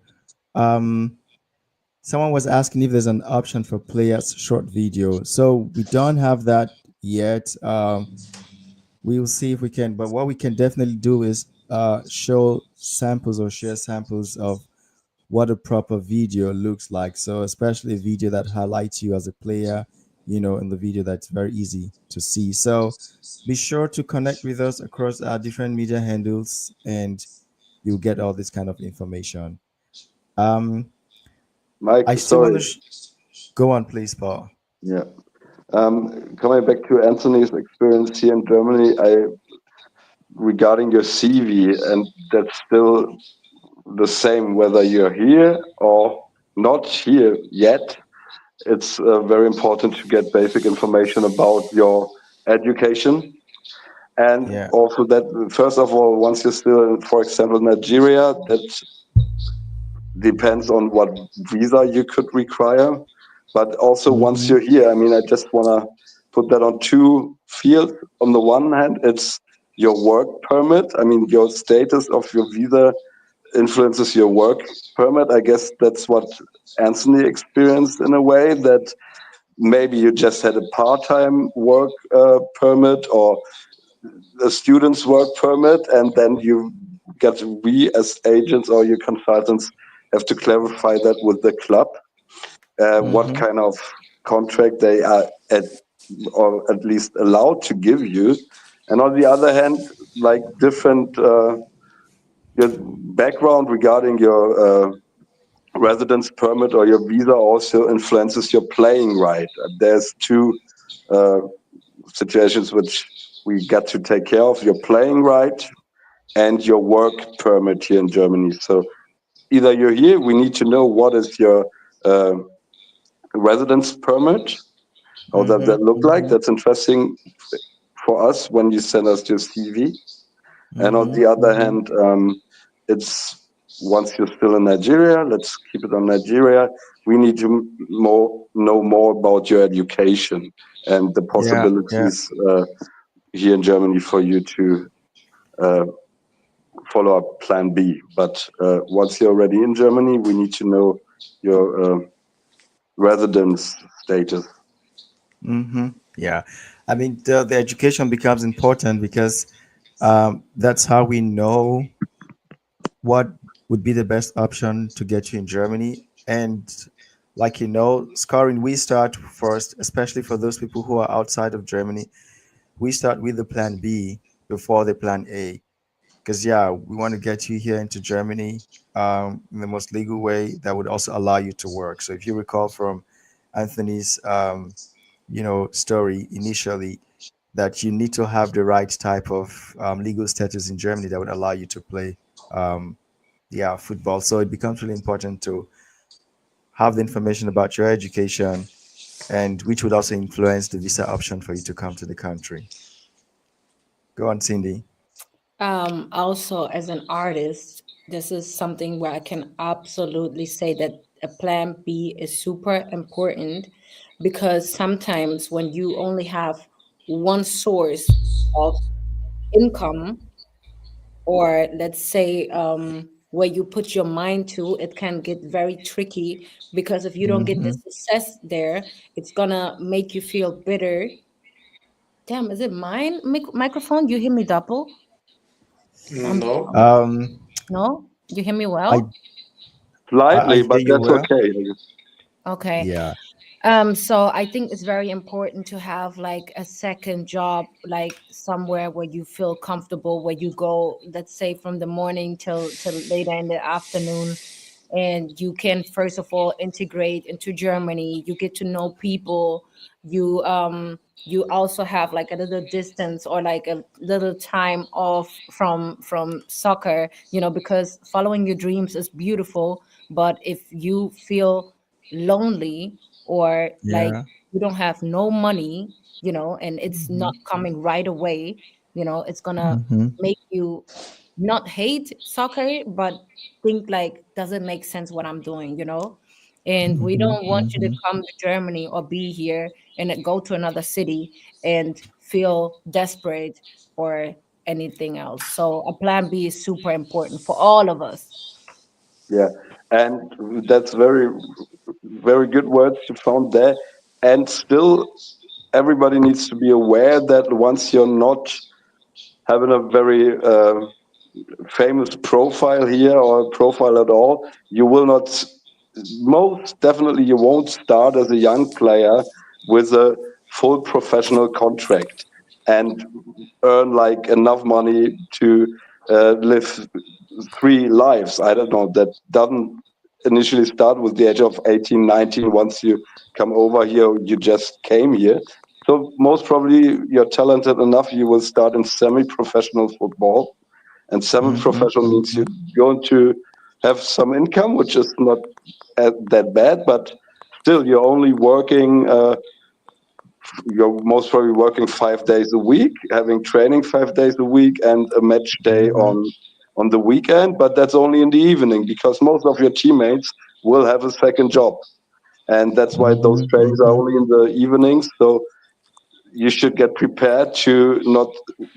um, someone was asking if there's an option for players short video. So we don't have that yet. We will see if we can. But what we can definitely do is show samples or share samples of what a proper video looks like. So especially a video that highlights you as a player, in the video that's very easy to see. So be sure to connect with us across our different media handles and you'll get all this kind of information. Um, I Mike, still want to sorry. go on, please, Paul. Yeah. Coming back to Anthony's experience here in Germany, I regarding your CV, and that's still the same whether you're here or not here yet. It's very important to get basic information about your education. And Yeah. also that, first of all, once you're still in, for example, Nigeria, that depends on what visa you could require. But also once Mm-hmm. you're here, I mean, I just want to put that on two fields. On the one hand, it's your work permit. I mean, your status of your visa influences your work permit. I guess that's what Anthony experienced in a way, that maybe you just had a part-time work permit or a student's work permit, and then we as agents or your consultants have to clarify that with the club, what Mm-hmm. kind of contract they are at, or at least allowed to give you. And on the other hand, like different your background regarding your residence permit or your visa also influences your playing right. There's two uh, situations which we got to take care of: your playing right and your work permit here in Germany. So either you're here, we need to know what is your uh, residence permit. How does Mm-hmm. that look like? Mm-hmm. That's interesting for us when you send us your CV. And on Mm-hmm. the other Mm-hmm. hand, it's once you're still in Nigeria, let's keep it on Nigeria. We need to know more about your education and the Yeah. Yeah. possibilities here in Germany for you to uh, follow up Plan B. But once you're already in Germany, we need to know your residence status. Mm-hmm. Yeah. I mean, the education becomes important because that's how we know what would be the best option to get you in Germany. And like scoring, we start first, especially for those people who are outside of Germany, we start with the plan B before the plan A. Because, yeah, we want to get you here into Germany in the most legal way that would also allow you to work. So if you recall from Anthony's, story initially, that you need to have the right type of legal status in Germany that would allow you to play um, football. So it becomes really important to have the information about your education and which would also influence the visa option for you to come to the country. Go on, Cindy. Also, as an artist, this is something where I can absolutely say that a plan B is super important, because sometimes when you only have one source of income, or let's say where you put your mind to, it can get very tricky, because if you don't get the Mm-hmm. success there, it's gonna make you feel bitter. Damn, is it mine microphone? You hear me double? I'm No. Um, No, you hear me I well? I Slightly, hear but you that's well. okay. Okay. Yeah. So I think it's very important to have like a second job, like somewhere where you feel comfortable, where you go, let's say from the morning till later in the afternoon, and you can first of all integrate into Germany. You get to know people. You also have like a little distance or like a little time off from soccer, because following your dreams is beautiful, but if you feel lonely or like Yeah. you don't have no money, and it's not Mhm. coming right away, it's gonna Mhm. make you not hate soccer, but think like, does it make sense what I'm doing, and we Mhm. don't want you to Mhm. come to Germany or be here and then go to another city and feel desperate or anything else. So a plan B is super important for all of us. Yeah, and that's very, very good words you found there. And still, everybody needs to be aware that once you're not having a very famous profile here or profile at all, you will not, most definitely, you won't start as a young player with a full professional contract and earn like enough money to live three lives. I don't know. That doesn't initially start with the age of 18, 19. Once you come over here, you just came here. So most probably you're talented enough, you will start in semi-professional football, and Mhm. semi-professional means you're Mhm. going to have some income, which is not that bad, but still you're only working. You're most probably working 5 days a week, having training 5 days a week, and a match day Mhm. on the weekend. But that's only in the evening because most of your teammates will have a second job, and that's why those Mhm. trainings are Mhm. only in the evenings. So you should get prepared to not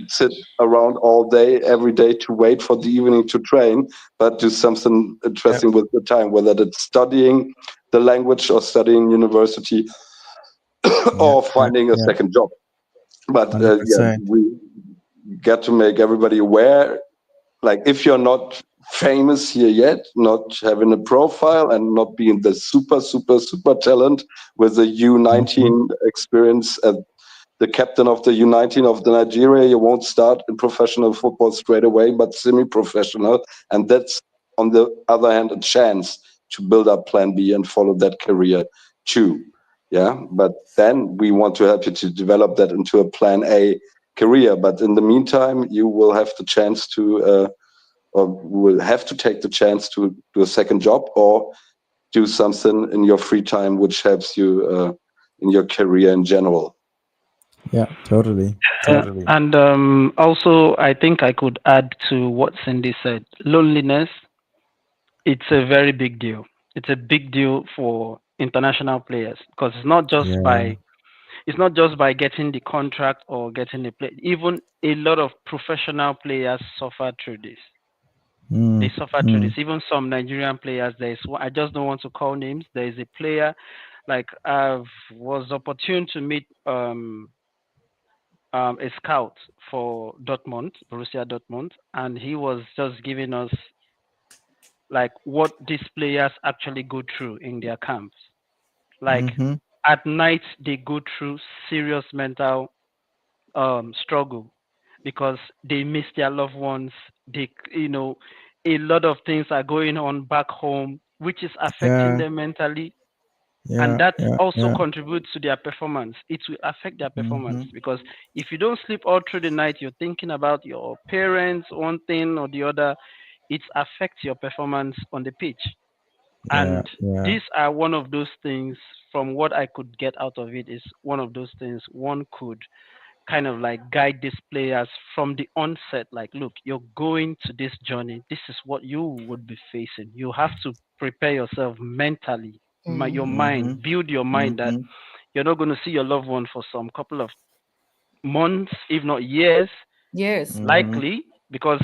sit around all day every day to wait for the evening to train, but do something Yep. interesting with the time, whether it's studying the language or studying university Yeah. or Yeah. finding a Yeah. second job. But Hundred yeah, percent. we get to make everybody aware. Like, if you're not famous here yet, not having a profile and not being the super, super, super talent with a Mhm. U19 experience at the captain of the U19 of the Nigeria, you won't start in professional football straight away, but semi-professional. And that's, on the other hand, a chance to build up plan B and follow that career too. Yeah. But then we want to help you to develop that into a plan A career. But in the meantime, you will have the chance to, or will have to take the chance to do a second job or do something in your free time which helps you in your career in general. Yeah. Totally. Totally. And also, I think I could add to what Cindy said. Loneliness, it's a very big deal. It's a big deal for international players because Yeah. it's not just by getting the contract or getting the play. Even a lot of professional players suffer through this. They Mm. suffer through this. Mm. Even some Nigerian players. I just don't want to call names. There is a player, like I was opportune to meet a scout for Dortmund, Borussia Dortmund, and he was just giving us like what these players actually go through in their camps. Like Mhm. at night, they go through serious mental struggle because they miss their loved ones. A lot of things are going on back home, which is affecting Yeah. them mentally, and Yeah. that Yeah. also Yeah. contributes to their performance. It will affect their performance Mhm. because if you don't sleep all through the night, you're thinking about your parents, one thing or the other. It affects your performance on the pitch. Yeah. And Yeah. these are one of those things, from what I could get out of it, is one of those things one could kind of like guide these players from the onset. Like, look, you're going to this journey. This is what you would be facing. You have to prepare yourself mentally, your Mhm. mind, Mhm. build your mind that Mhm. you're not going to see your loved one for some couple of months, if not years, Yes. Mhm. likely, because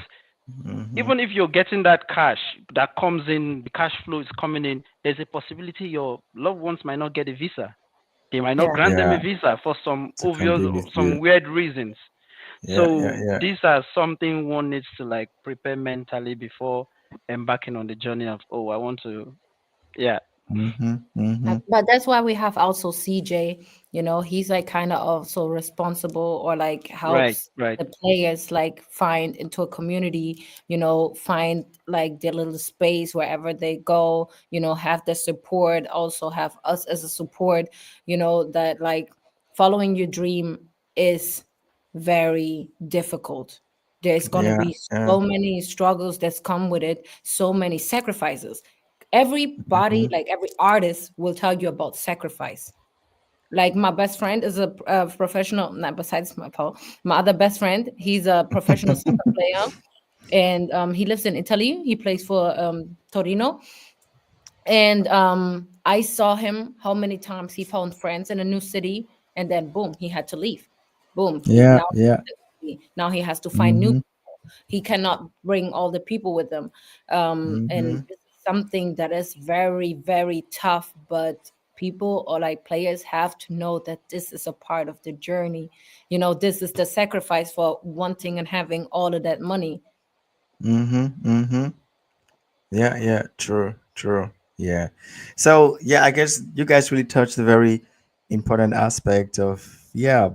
Mhm. even if you're getting that cash that comes in, the cash flow is coming in, there's a possibility your loved ones might not get a visa. They might not Yeah. grant them a Yeah. visa for some To obvious, complete with some you. weird reasons. Yeah. Yeah. So Yeah. these are something one needs to like prepare mentally before. embarking on the journey of, oh, I want to, yeah, Mm-hmm. Mm-hmm. But that's why we have also CJ, he's like kind of also responsible, or like right, helps right. the players like find into a community, find like their little space wherever they go, have the support, also have us as a support, that like following your dream is very difficult. There's going to Yeah. be Yeah. so many struggles that's come with it, so many sacrifices. Everybody, Mm-hmm. like every artist will tell you about sacrifice. Like my best friend is a professional, not besides my Paul, my other best friend, he's a professional soccer player, and he lives in Italy. He plays for Torino. And I saw him how many times he found friends in a new city, and then boom, he had to leave. Boom, Yeah. now Yeah. now he has to find new. Mm-hmm. He cannot bring all the people with him, and Mm-hmm. this is something that is very very tough, but people or like players have to know that this is a part of the journey. This is the sacrifice for wanting and having all of that money. Mm-hmm. Mm-hmm. Yeah. Yeah. True. True. Yeah. So yeah, I guess you guys really touched the very important aspect of, yeah,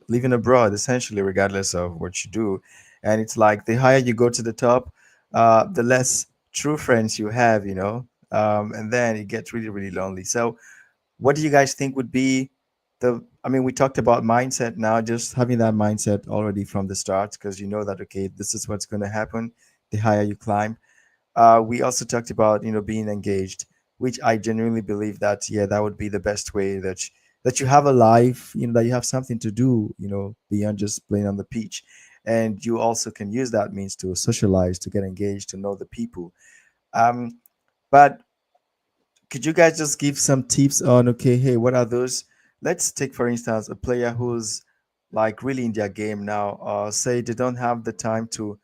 living abroad, essentially, regardless of what you do. And it's like the higher you go to the top, the less true friends you have, and then it gets really, really lonely. So, what do you guys think would be I mean, we talked about mindset now, just having that mindset already from the start, because you know that, okay, this is what's going to happen the higher you climb. We also talked about being engaged, which I genuinely believe that, yeah, that would be the best way that you have a life, that you have something to do, beyond just playing on the pitch, and you also can use that means to socialize, to get engaged, to know the people. Um, but could you guys just give some tips on, okay, hey, what are those? Let's take for instance a player who's like really in their game now. Say they don't have the time to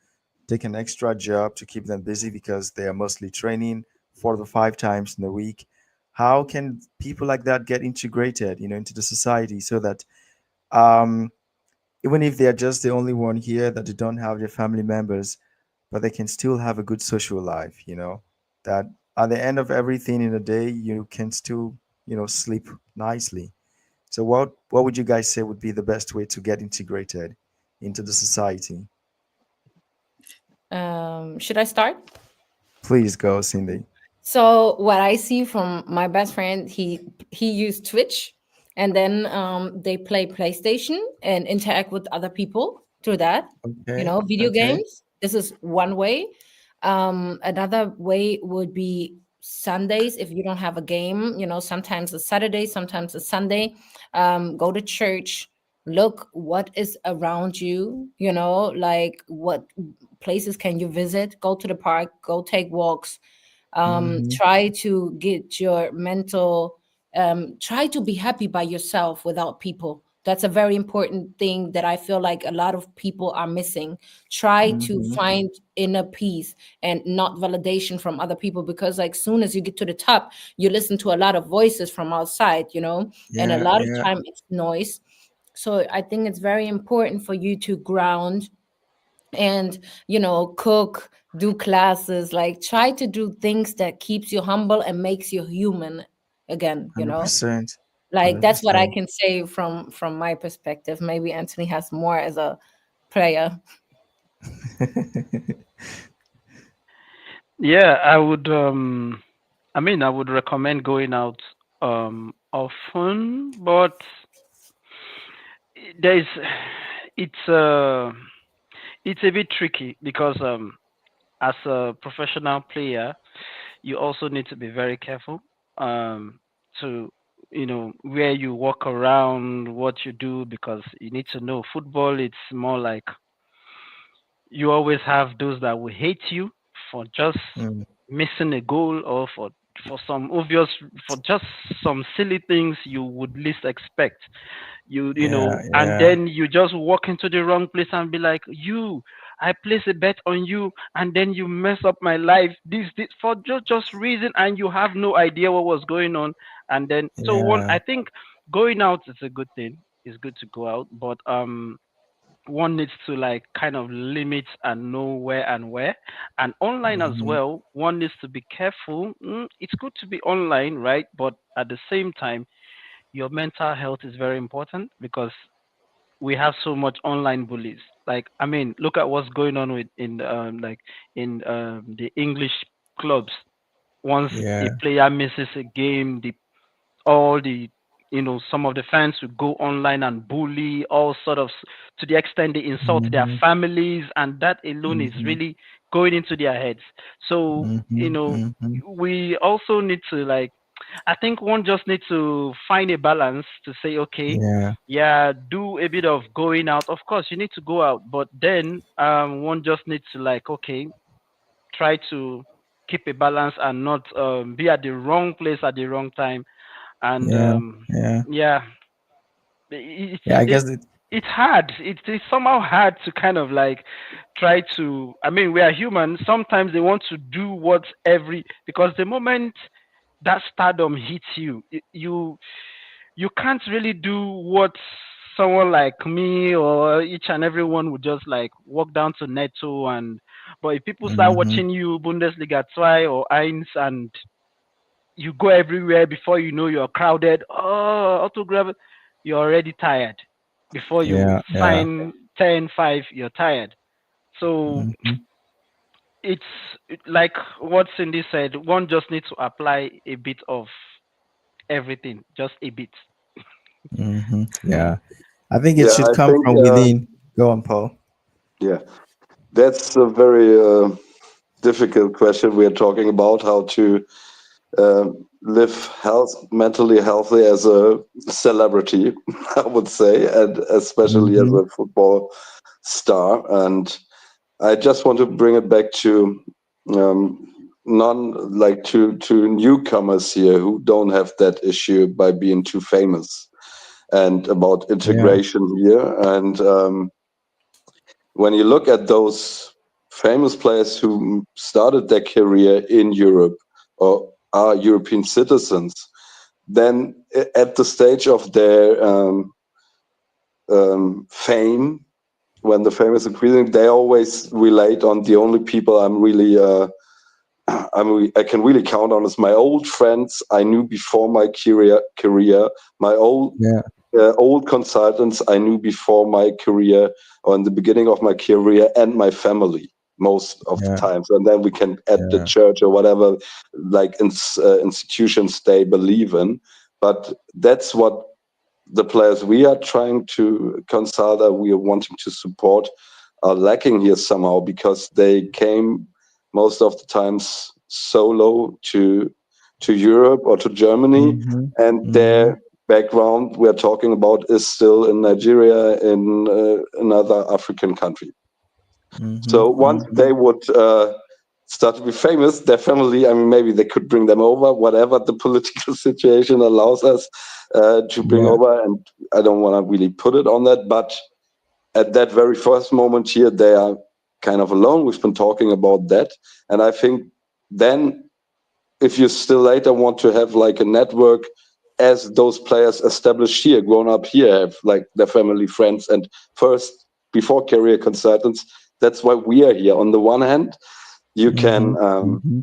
take an extra job to keep them busy because they are mostly training 4 to 5 times in a week. How can people like that get integrated, into the society so that um, even if they are just the only one here, that they don't have their family members, but they can still have a good social life, that at the end of everything in a day, you can still, sleep nicely. So what would you guys say would be the best way to get integrated into the society? Should I start? Please go, Cindy. So what I see from my best friend, he used Twitch, and then they play PlayStation and interact with other people through that. Okay. Video Okay. games. This is one way. Another way would be Sundays if you don't have a game. Sometimes it's Saturday, sometimes it's Sunday. Go to church. Look what is around you. Like what places can you visit? Go to the park. Go take walks. Mm-hmm. Try to get your mental, try to be happy by yourself without people. That's a very important thing that I feel like a lot of people are missing. Try to Mm-hmm. find inner peace and not validation from other people, because like soon as you get to the top, you listen to a lot of voices from outside, and a Yeah. lot of Yeah. time it's noise. So I think it's very important for you to ground and cook, do classes, like try to do things that keeps you humble and makes you human again. 100%. Like that's what I 100%. can say from my perspective. Maybe Anthony has more as a player. Yeah, I would. I mean, I would recommend going out often, but there's it's uh it's a bit tricky because as a professional player, you also need to be very careful to where you walk around, what you do, because you need to know football. It's more like you always have those that will hate you for just Mm. missing a goal, or for some obvious, for just some silly things you would least expect. Yeah. And Yeah. then you just walk into the wrong place and be like, you, I place a bet on you, and then you mess up my life, this for just reason, and you have no idea what was going on. And then, so one, Yeah. I think going out is a good thing. It's good to go out, but one needs to like kind of limit and know where and where. And online as Mm-hmm. well, one needs to be careful. It's good to be online, right? But at the same time, your mental health is very important because we have so much online bullies. Like, I mean, look at what's going on with in like in the English clubs. Once a Yeah. player misses a game, the all the some of the fans would go online and bully all sort of to the extent they insult their Mm-hmm. families, and that alone is Mm-hmm. really going into their heads. So Mm-hmm. Mm-hmm. we also need to like, I think one just needs to find a balance to say, okay, Yeah. yeah, do a bit of going out. Of course you need to go out, but then one just needs to like, okay, try to keep a balance and not be at the wrong place at the wrong time. And Yeah. Yeah. yeah, it's Yeah. I it, guess it. it's hard. It's somehow hard to kind of like try to. I mean, we are human. Sometimes they want to do what every because the moment that stardom hits you, you can't really do what someone like me or each and everyone would just like walk down to Neto and. But if people start Mm-hmm. watching you Bundesliga 2 or Eins and you go everywhere before you know you're crowded. Oh, autograph. You're already tired. Before you Yeah. Yeah. sign 10-5, you're tired. So Mm-hmm. it's like what Cindy said. One just needs to apply a bit of everything, just a bit. Mm-hmm. Yeah. I think it Yeah, should I come think from within. Go on, Paul. yeah, that's a very difficult question. We are talking about how to live mentally healthy as a celebrity, I would say, and especially as Mm-hmm. a football star. And I just want to bring it back to um, non like to newcomers here who don't have that issue by being too famous, and about Yeah. integration here. And when you look at those famous players who started their career in Europe or are European citizens, then at the stage of their fame, when the fame is increasing, they always relate on the only people I can really count on is my old friends I knew before my career, my Yeah. old consultants I knew before my career or in the beginning of my career, and my family most of the Yeah. times. And then we can add the Yeah. church or whatever like institutions they believe in. But that's what the players we are trying to consult, we are wanting to support, are lacking here somehow, because they came most of the times solo to Europe or to Germany, Mm-hmm. and Mm-hmm. their background we're talking about is still in Nigeria, in another African country. Mm-hmm. So once Mm-hmm. they would start to be famous, their family, I mean, maybe they could bring them over, whatever the political situation allows us to bring Yeah. over. And I don't want to really put it on that, but at that very first moment here, they are kind of alone. We've been talking about that. And I think then if you still later want to have like a network as those players established here, grown up here, have like their family, friends, and first before career consultants, that's why we are here. On the one hand, you Mm-hmm. can, Mm-hmm.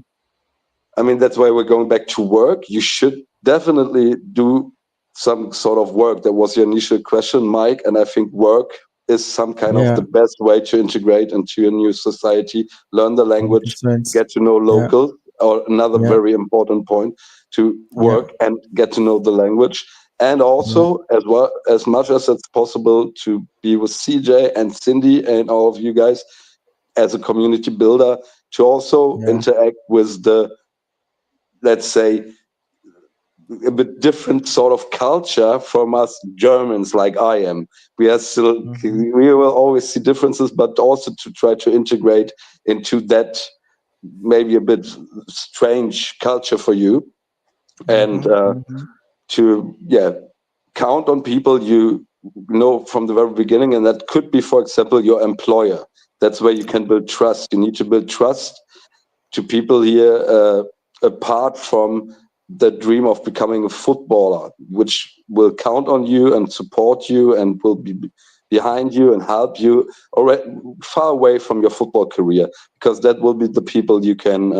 I mean, that's why we're going back to work. You should definitely do some sort of work. That was your initial question, Mike. And I think work is some kind of Yeah. the best way to integrate into a new society, learn the language, 100%. get to know Yeah. locals, or another Yeah. very important point, to Yeah. work and get to know the language. And Yeah. also, as well as much as it's possible, to be with CJ and Cindy and all of you guys as a community builder, to also Yeah. interact with the, let's say, a bit different sort of culture from us Germans, like I am. We are still, Mm-hmm. we will always see differences, but also to try to integrate into that maybe a bit strange culture for you. And Mm-hmm. Mm-hmm. to, yeah, count on people you know from the very beginning. And that could be, for example, your employer. That's where you can build trust. You need to build trust to people here, apart from the dream of becoming a footballer, which will count on you and support you and will be behind you and help you already far away from your football career, because that will be the people you can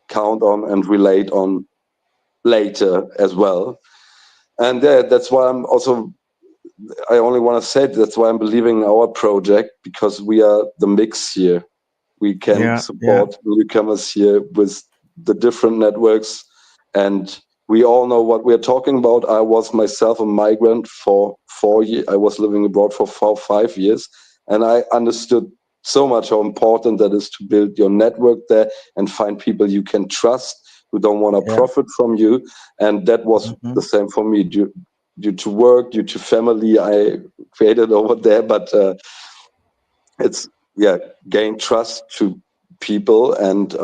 count on and relate on later as well. And that's why I only want to say that's why I'm believing in our project, because we are the mix here. We can Yeah, yeah, support newcomers here with the different networks, and we all know what we're talking about. I was myself a migrant for 4 years. I was living abroad for 5 years, and I understood so much how important that is to build your network there and find people you can trust who don't want to yeah. profit from you. And that was Hmm. the same for me. Due to work, due to family, I created over there, but it's yeah, gain trust to people, and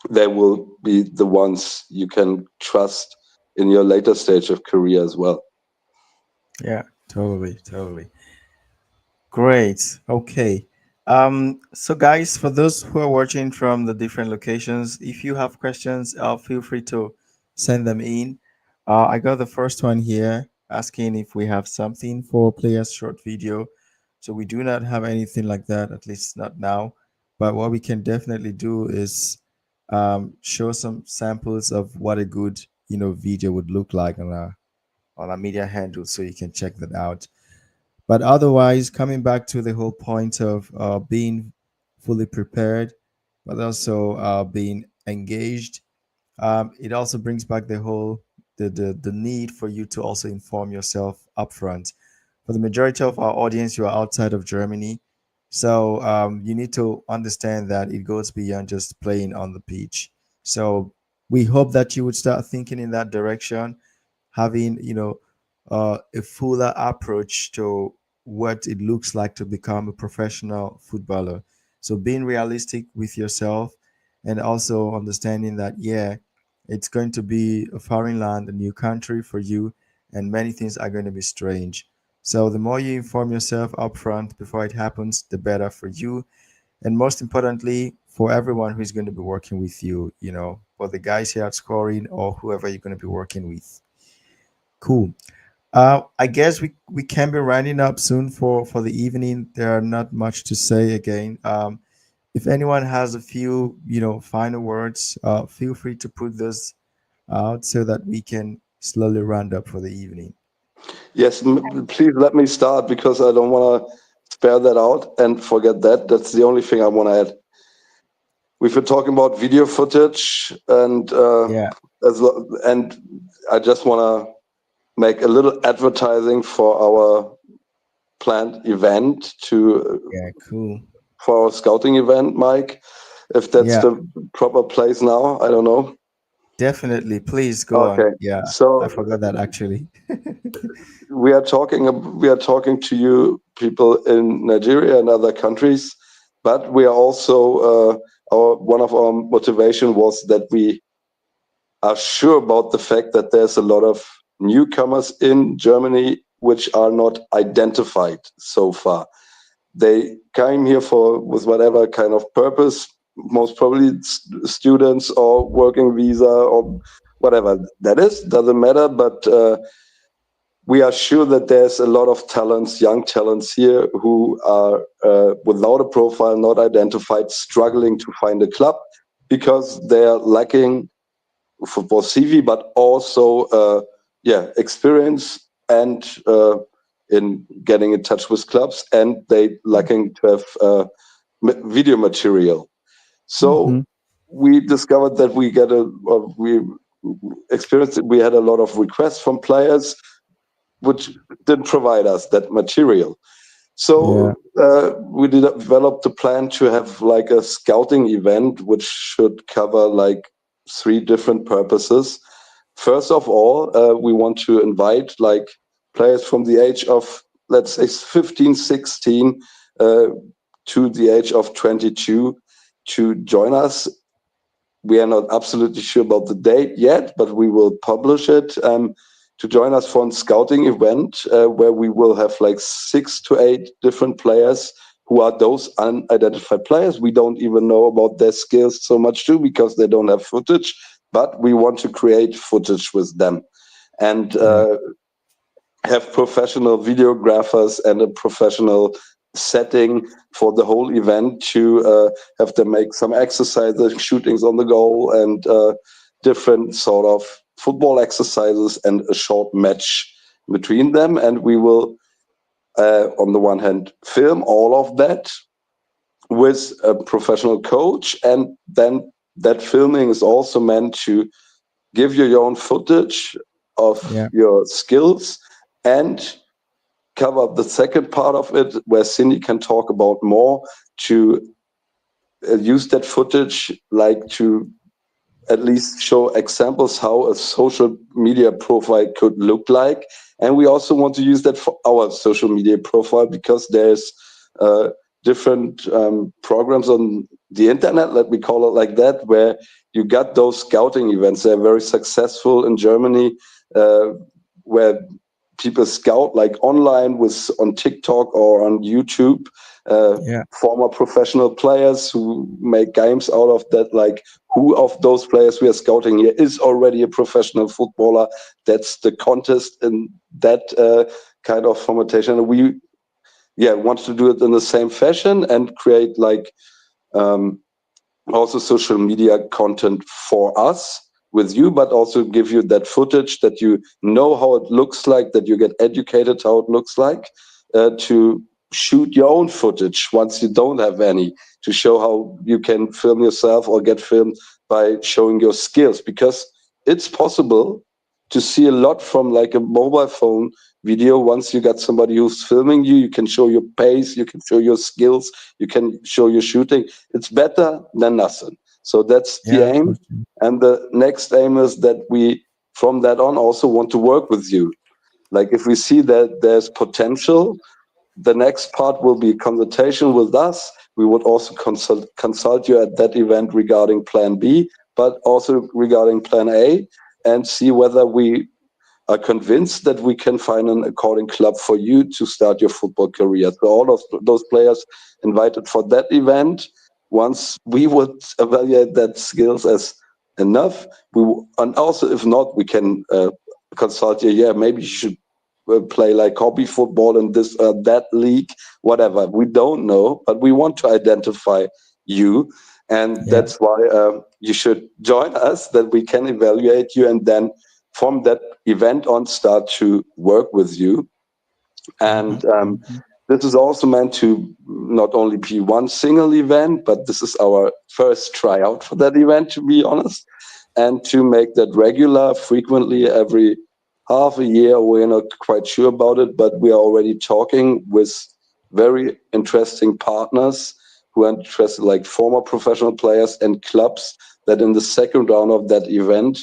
they will be the ones you can trust in your later stage of career as well. Yeah, totally, totally. Great. Okay. So guys, for those who are watching from the different locations, if you have questions, feel free to send them in. I got the first one here asking if we have something for players short video. So we do not have anything like that, at least not now. But what we can definitely do is show some samples of what a good, video would look like on a media handle, so you can check that out. But otherwise, coming back to the whole point of being fully prepared, but also being engaged, it also brings back the need for you to also inform yourself upfront. For the majority of our audience, you are outside of Germany, so you need to understand that it goes beyond just playing on the pitch. So we hope that you would start thinking in that direction, having a fuller approach to what it looks like to become a professional footballer. So being realistic with yourself, and also understanding that, yeah, it's going to be a foreign land, a new country for you, and many things are going to be strange. So the more you inform yourself upfront before it happens, the better for you, and most importantly, for everyone who's going to be working with you, for the guys here at Scoring or whoever you're going to be working with. Cool. I guess we can be running up soon for the evening. There are not much to say again. If anyone has a few, final words, feel free to put those out so that we can slowly round up for the evening. Yes, please let me start, because I don't want to spare that out and forget that. That's the only thing I want to add. We've been talking about video footage, and Yeah, and I just want to make a little advertising for our planned event to yeah, cool. for our scouting event, Mike. If that's Yeah, the proper place now, I don't know. definitely. Please go on. Okay, Yeah, I so forgot that actually. we are talking to you people in Nigeria and other countries, but we are also our one of our motivation was that we are sure about the fact that there's a lot of newcomers in Germany which are not identified so far. They came here for with whatever kind of purpose, most probably students or working visa or whatever that is, doesn't matter. But we are sure that there's a lot of talents, young talents here who are without a profile, not identified, struggling to find a club because they're lacking football CV, but also experience and in getting in touch with clubs, and they lacking to have video material. Hmm. So we discovered that we experienced we had a lot of requests from players which didn't provide us that material. Yeah, So we developed a plan to have like a scouting event, which should cover like three different purposes. First of all, we want to invite like players from the age of, let's say, 15, 16 uh, to the age of 22 to join us. We are not absolutely sure about the date yet, but we will publish it, to join us for a scouting event where we will have like 6 to 8 different players who are those unidentified players. We don't even know about their skills so much too, because they don't have footage, but we want to create footage with them. And yeah, have professional videographers and a professional setting for the whole event to have them make some exercises, shootings on the goal, and different sort of football exercises and a short match between them. And we will, on the one hand, film all of that with a professional coach, and then that filming is also meant to give you your own footage of Yeah. your skills and cover the second part of it where Cindy can talk about more to use that footage like to at least show examples how a social media profile could look like. And we also want to use that for our social media profile because there's uh, different programs on the internet, let me call it like that, where you got those scouting events. They're very successful in Germany, where people scout like online with on TikTok or on YouTube. Yeah. Former professional players who make games out of that, like who of those players we are scouting here is already a professional footballer. That's the contest in that kind of formatation. We want to do it in the same fashion and create like um, also social media content for us with you, but also give you that footage that you know how it looks like, that you get educated how it looks like, to shoot your own footage once you don't have any, to show how you can film yourself or get filmed by showing your skills. Because it's possible to see a lot from like a mobile phone video. Once you got somebody who's filming you, you can show your pace, you can show your skills, you can show your shooting. It's better than nothing. So that's the Yeah, for aim. sure. And the next aim is that we, from that on, also want to work with you. Like if we see that there's potential, the next part will be consultation with us. We would also consult you at that event regarding plan B, but also regarding plan A, and see whether we are convinced that we can find an according club for you to start your football career. So all of those players invited for that event, once we would evaluate that skills as enough, and also if not, we can consult you. Yeah, maybe you should play like hobby football in this that league, whatever. We don't know, but we want to identify you, and Yeah. that's why you should join us. That we can evaluate you, and then from that event on start to work with you. Mm-hmm. And Mm-hmm. this is also meant to not only be one single event, but this is our first tryout for that event, to be honest, and to make that regular, frequently, every half a year. We're not quite sure about it, but we are already talking with very interesting partners who are interested, like former professional players and clubs, that in the second round of that event,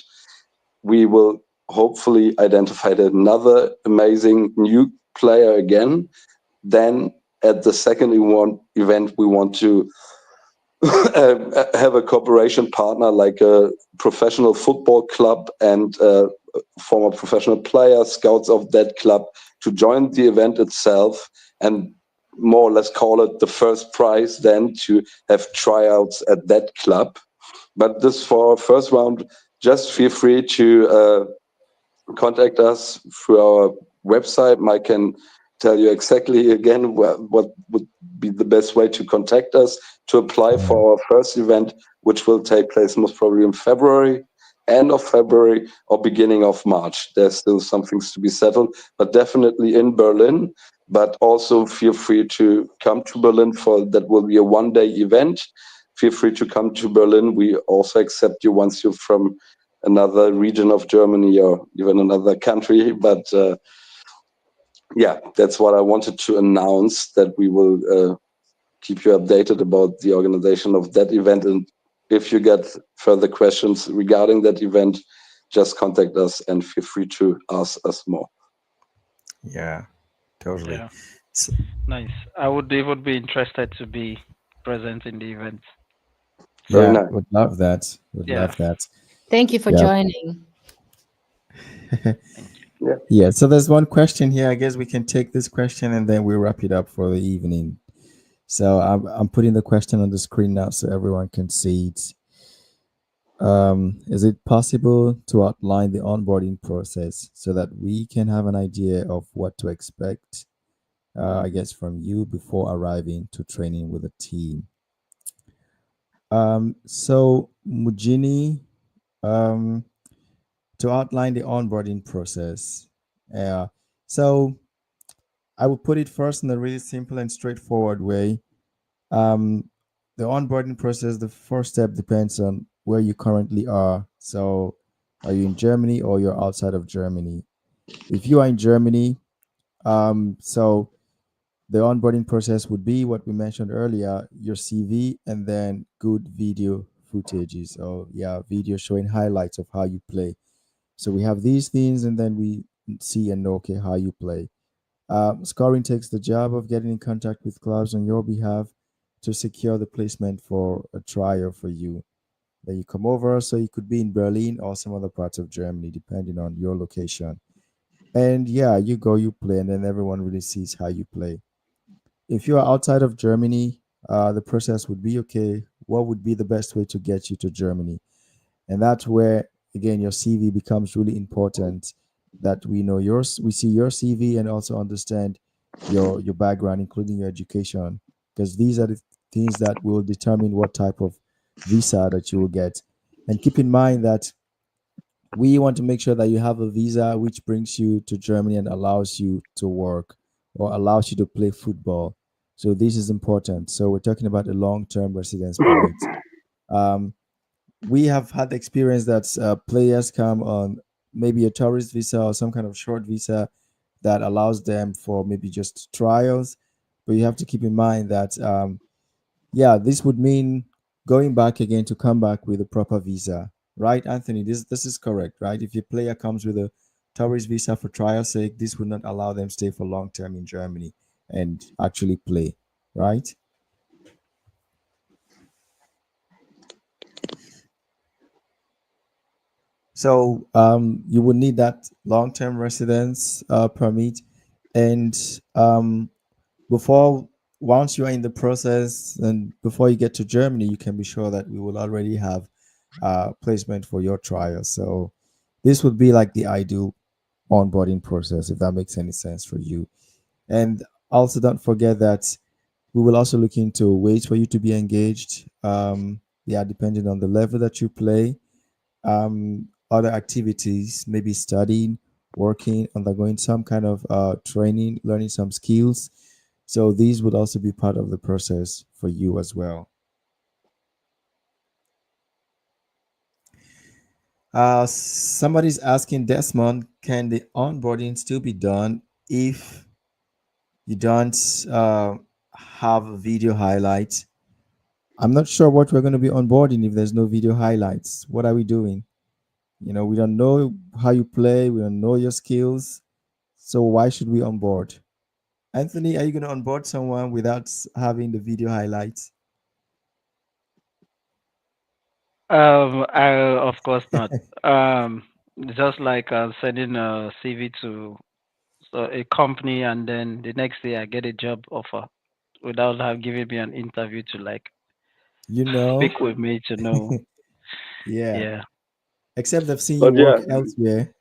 we will hopefully identify another amazing new player again. Then at the second event, we want to have a cooperation partner like a professional football club and former professional players, scouts of that club to join the event itself and more or less call it the first prize then to have tryouts at that club. But this for our first round, just feel free to contact us through our website. Mike can tell you exactly again what would be the best way to contact us to apply Yeah. for our first event, which will take place most probably in February, end of February or beginning of March. There's still some things to be settled, but definitely in Berlin. But also feel free to come to Berlin for that will be a 1 day event. Feel free to come to Berlin. We also accept you once you're from another region of Germany or even another country. But yeah, that's what I wanted to announce, that we will keep you updated about the organization of that event. And if you get further questions regarding that event, just contact us and feel free to ask us more. Yeah. Totally. Yeah, So, nice. I would even be interested to be present in the event. Very yeah, nice. would love that. Would Yeah, love that. Thank you for Yeah. joining. thank you. Yeah. Yeah. So there's one question here. I guess we can take this question and then we wrap it up for the evening. So I'm putting the question on the screen now so everyone can see it. Is it possible to outline the onboarding process so that we can have an idea of what to expect, I guess, from you before arriving to training with a team? So, Mujini, um, to outline the onboarding process. Uh, so, I will put it first in a really simple and straightforward way. Um, the onboarding process, the first step depends on where you currently are. So, are you in Germany or you're outside of Germany? If you are in Germany, so the onboarding process would be what we mentioned earlier, your CV and then good video footages. So, yeah, video showing highlights of how you play. So, we have these things and then we see and know, okay, how you play. Scoring takes the job of getting in contact with clubs on your behalf to secure the placement for a trial for you. Then you come over, so you could be in Berlin or some other parts of Germany, depending on your location. And yeah, you go, you play, and then everyone really sees how you play. If you are outside of Germany, the process would be okay. What would be the best way to get you to Germany? And that's where again your CV becomes really important, that we know yours, we see your CV and also understand your background, including your education, because these are the things that will determine what type of visa that you will get. And keep in mind that we want to make sure that you have a visa which brings you to Germany and allows you to work or allows you to play football. So this is important. So we're talking about a long-term residence permit. um, we have had the experience that players come on maybe a tourist visa or some kind of short visa that allows them for maybe just trials. But you have to keep in mind that, yeah, this would mean going back again to come back with a proper visa, right, Anthony? This is correct, right? If your player comes with a tourist visa for trial sake, this would not allow them stay for long term in Germany and actually play, right? So you would need that long-term residence permit, and before once you are in the process and before you get to Germany, you can be sure that we will already have placement for your trial. So this would be like the ideal onboarding process, if that makes any sense for you. And also, don't forget that we will also look into ways for you to be engaged. Yeah, depending on the level that you play, other activities, maybe studying, working, undergoing some kind of training, learning some skills. So these would also be part of the process for you as well. Somebody's asking Desmond, can the onboarding still be done if you don't have a video highlights? I'm not sure what we're going to be onboarding if there's no video highlights. What are we doing? We don't know how you play, we don't know your skills. So why should we onboard? Anthony, are you going to onboard someone without having the video highlights? I of course not. Um, just like sending a CV to a company and then the next day I get a job offer without have giving me an interview to like You know, speak with me to know. yeah. Yeah, Except they've seen you But yeah, work elsewhere.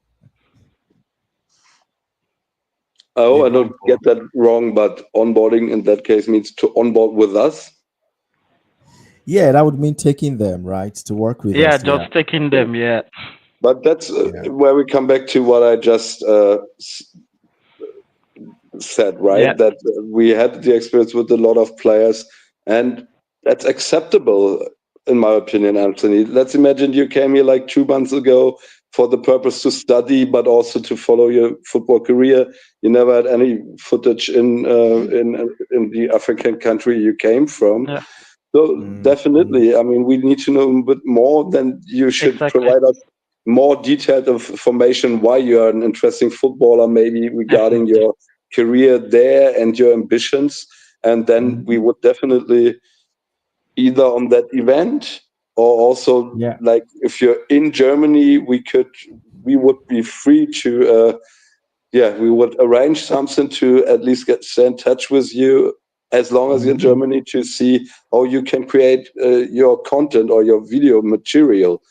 Yeah, oh, I go on, don't Paul. get that wrong, but onboarding in that case means to onboard with us. Yeah, that would mean taking them, right, to work with yeah, us. Yeah, just taking Yeah. them. Yeah, But that's yeah. where we come back to what I just said, yeah, right? That we had the experience with a lot of players, and that's acceptable, in my opinion, Anthony. Let's imagine you came here like 2 months ago for the purpose to study, but also to follow your football career. You never had any footage in the African country you came from. yeah. So Mm-hmm. definitely, I mean, we need to know a bit more. Then you should Exactly, provide us more detailed information why you are an interesting footballer, maybe regarding definitely. your career there and your ambitions. And then we Mm-hmm. would definitely either on that event or also Yeah. like if you're in Germany, we would be free to yeah, we would arrange something to at least get stay in touch with you as long as you're in Mm-hmm. Germany to see how you can create your content or your video material.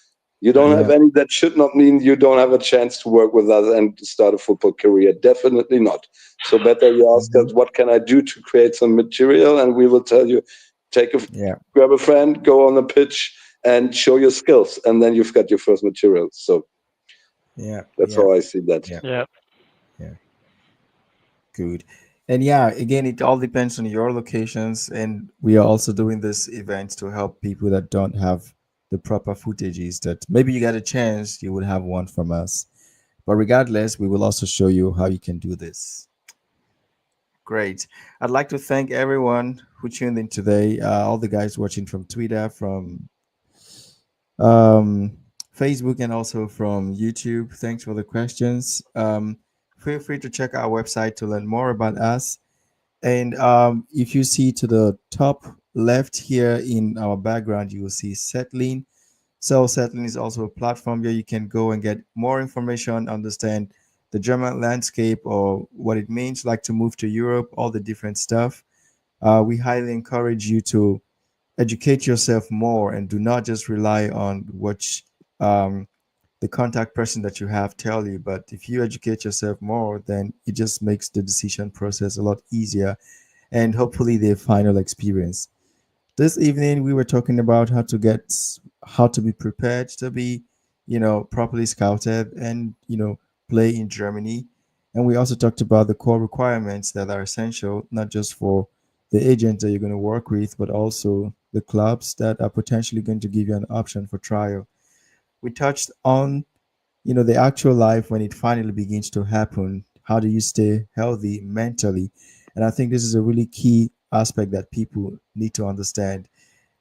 You don't have Yeah. any. That should not mean you don't have a chance to work with us and start a football career. Definitely not. So better you ask Mhm. us, what can I do to create some material, and we will tell you, take a Yeah. grab a friend, go on the pitch, and show your skills, and then you've got your first material. So Yeah. that's Yeah. how I see that. Yeah. Yeah. Yeah. Good. And yeah, again, it all depends on your locations. And we are also doing this event to help people that don't have the proper footages that maybe you got a chance, you would have one from us. But regardless, we will also show you how you can do this. Great. I'd like to thank everyone who tuned in today, all the guys watching from Twitter, from um, Facebook, and also from YouTube. Thanks for the questions. Feel free to check our website to learn more about us. And if you see to the top left here in our background, you will see Settling. So Settling is also a platform where you can go and get more information, understand the German landscape or what it means like to move to Europe, all the different stuff. We highly encourage you to educate yourself more and do not just rely on what um, the contact person that you have tell you. But if you educate yourself more, then it just makes the decision process a lot easier and hopefully the final experience. This evening we were talking about how to be prepared to be, properly scouted and, play in Germany. And we also talked about the core requirements that are essential, not just for the agent that you're going to work with, but also the clubs that are potentially going to give you an option for trial. We touched on, the actual life when it finally begins to happen. How do you stay healthy mentally? And I think this is a really key aspect that people need to understand.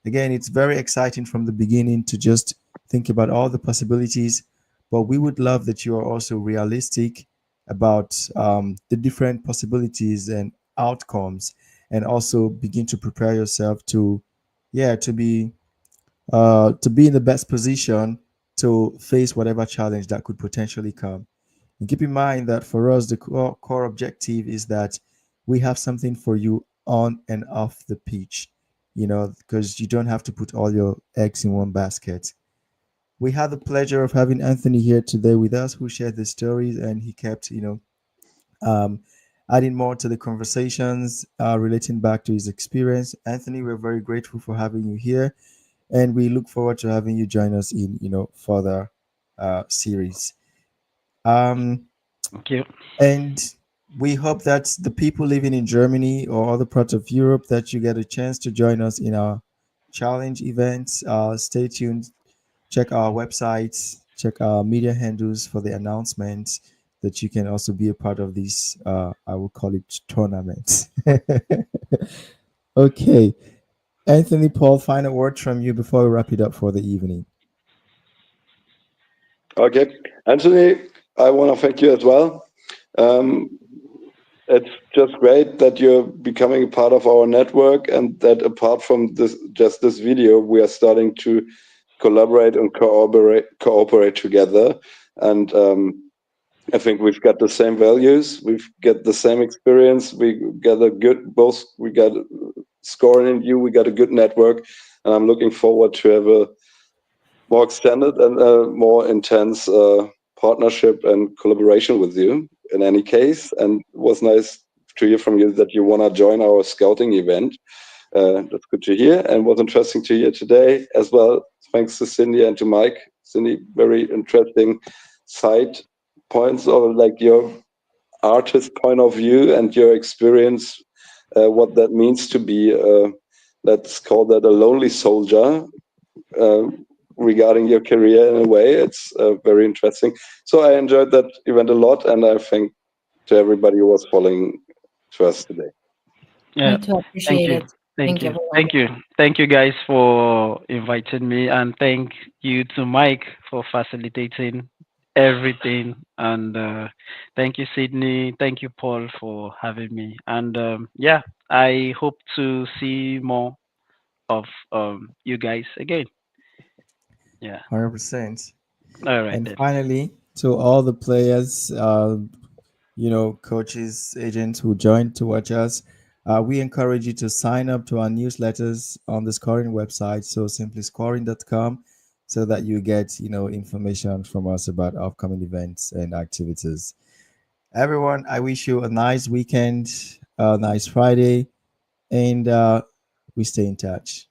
Again, it's very exciting from the beginning to just think about all the possibilities, but we would love that you are also realistic about the different possibilities and outcomes, and also begin to prepare yourself to, yeah, to be in the best position to face whatever challenge that could potentially come. And keep in mind that for us, the core objective is that we have something for you on and off the pitch, because you don't have to put all your eggs in one basket. We had the pleasure of having Anthony here today with us, who shared the stories and he kept, um, adding more to the conversations, relating back to his experience. Anthony, we're very grateful for having you here, and we look forward to having you join us in, further series. Um, Thank you. And we hope that the people living in Germany or other parts of Europe that you get a chance to join us in our challenge events. Stay tuned. Check our websites. Check our media handles for the announcements that you can also be a part of this. I will call it tournament. Okay, Anthony, Paul, final word from you before we wrap it up for the evening. Okay, Anthony, I want to thank you as well. Um, it's just great that you're becoming a part of our network, and that apart from this video, we are starting to collaborate and cooperate together. And I think we've got the same values, we've got the same experience, we got a good both. We got scoring in you, we got a good network, and I'm looking forward to have a more extended and more intense partnership and collaboration with you in any case. And it was nice to hear from you that you want to join our scouting event. That's good to hear, and was interesting to hear today as well. Thanks to Cindy and to Mike. Cindy, very interesting side points, or like your artist point of view and your experience, what that means to be, let's call that a lonely soldier, uh, regarding your career in a way. It's very interesting. So I enjoyed that event a lot, and I think to everybody who was following to us today. Yeah. Me too. Thank Appreciate you. it. Thank Thank you, you. everyone. Thank you. Thank you guys for inviting me, and thank you to Mike for facilitating everything. And thank you, Sydney. Thank you, Paul, for having me. And yeah, I hope to see more of you guys again. Yeah. 100%. All right And then. finally, to all the players, coaches, agents who joined to watch us, we encourage you to sign up to our newsletters on the Scoring website. So simply scoring.com. so that you get, information from us about upcoming events and activities. Everyone, I wish you a nice weekend, a nice Friday, and we stay in touch.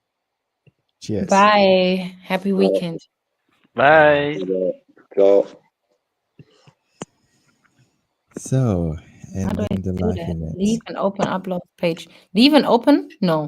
Cheers. Bye. Happy weekend. Bye bye. Bye. Ciao. So, How do I ending the do live that? event. Leave and open upload page. Leave and open? No.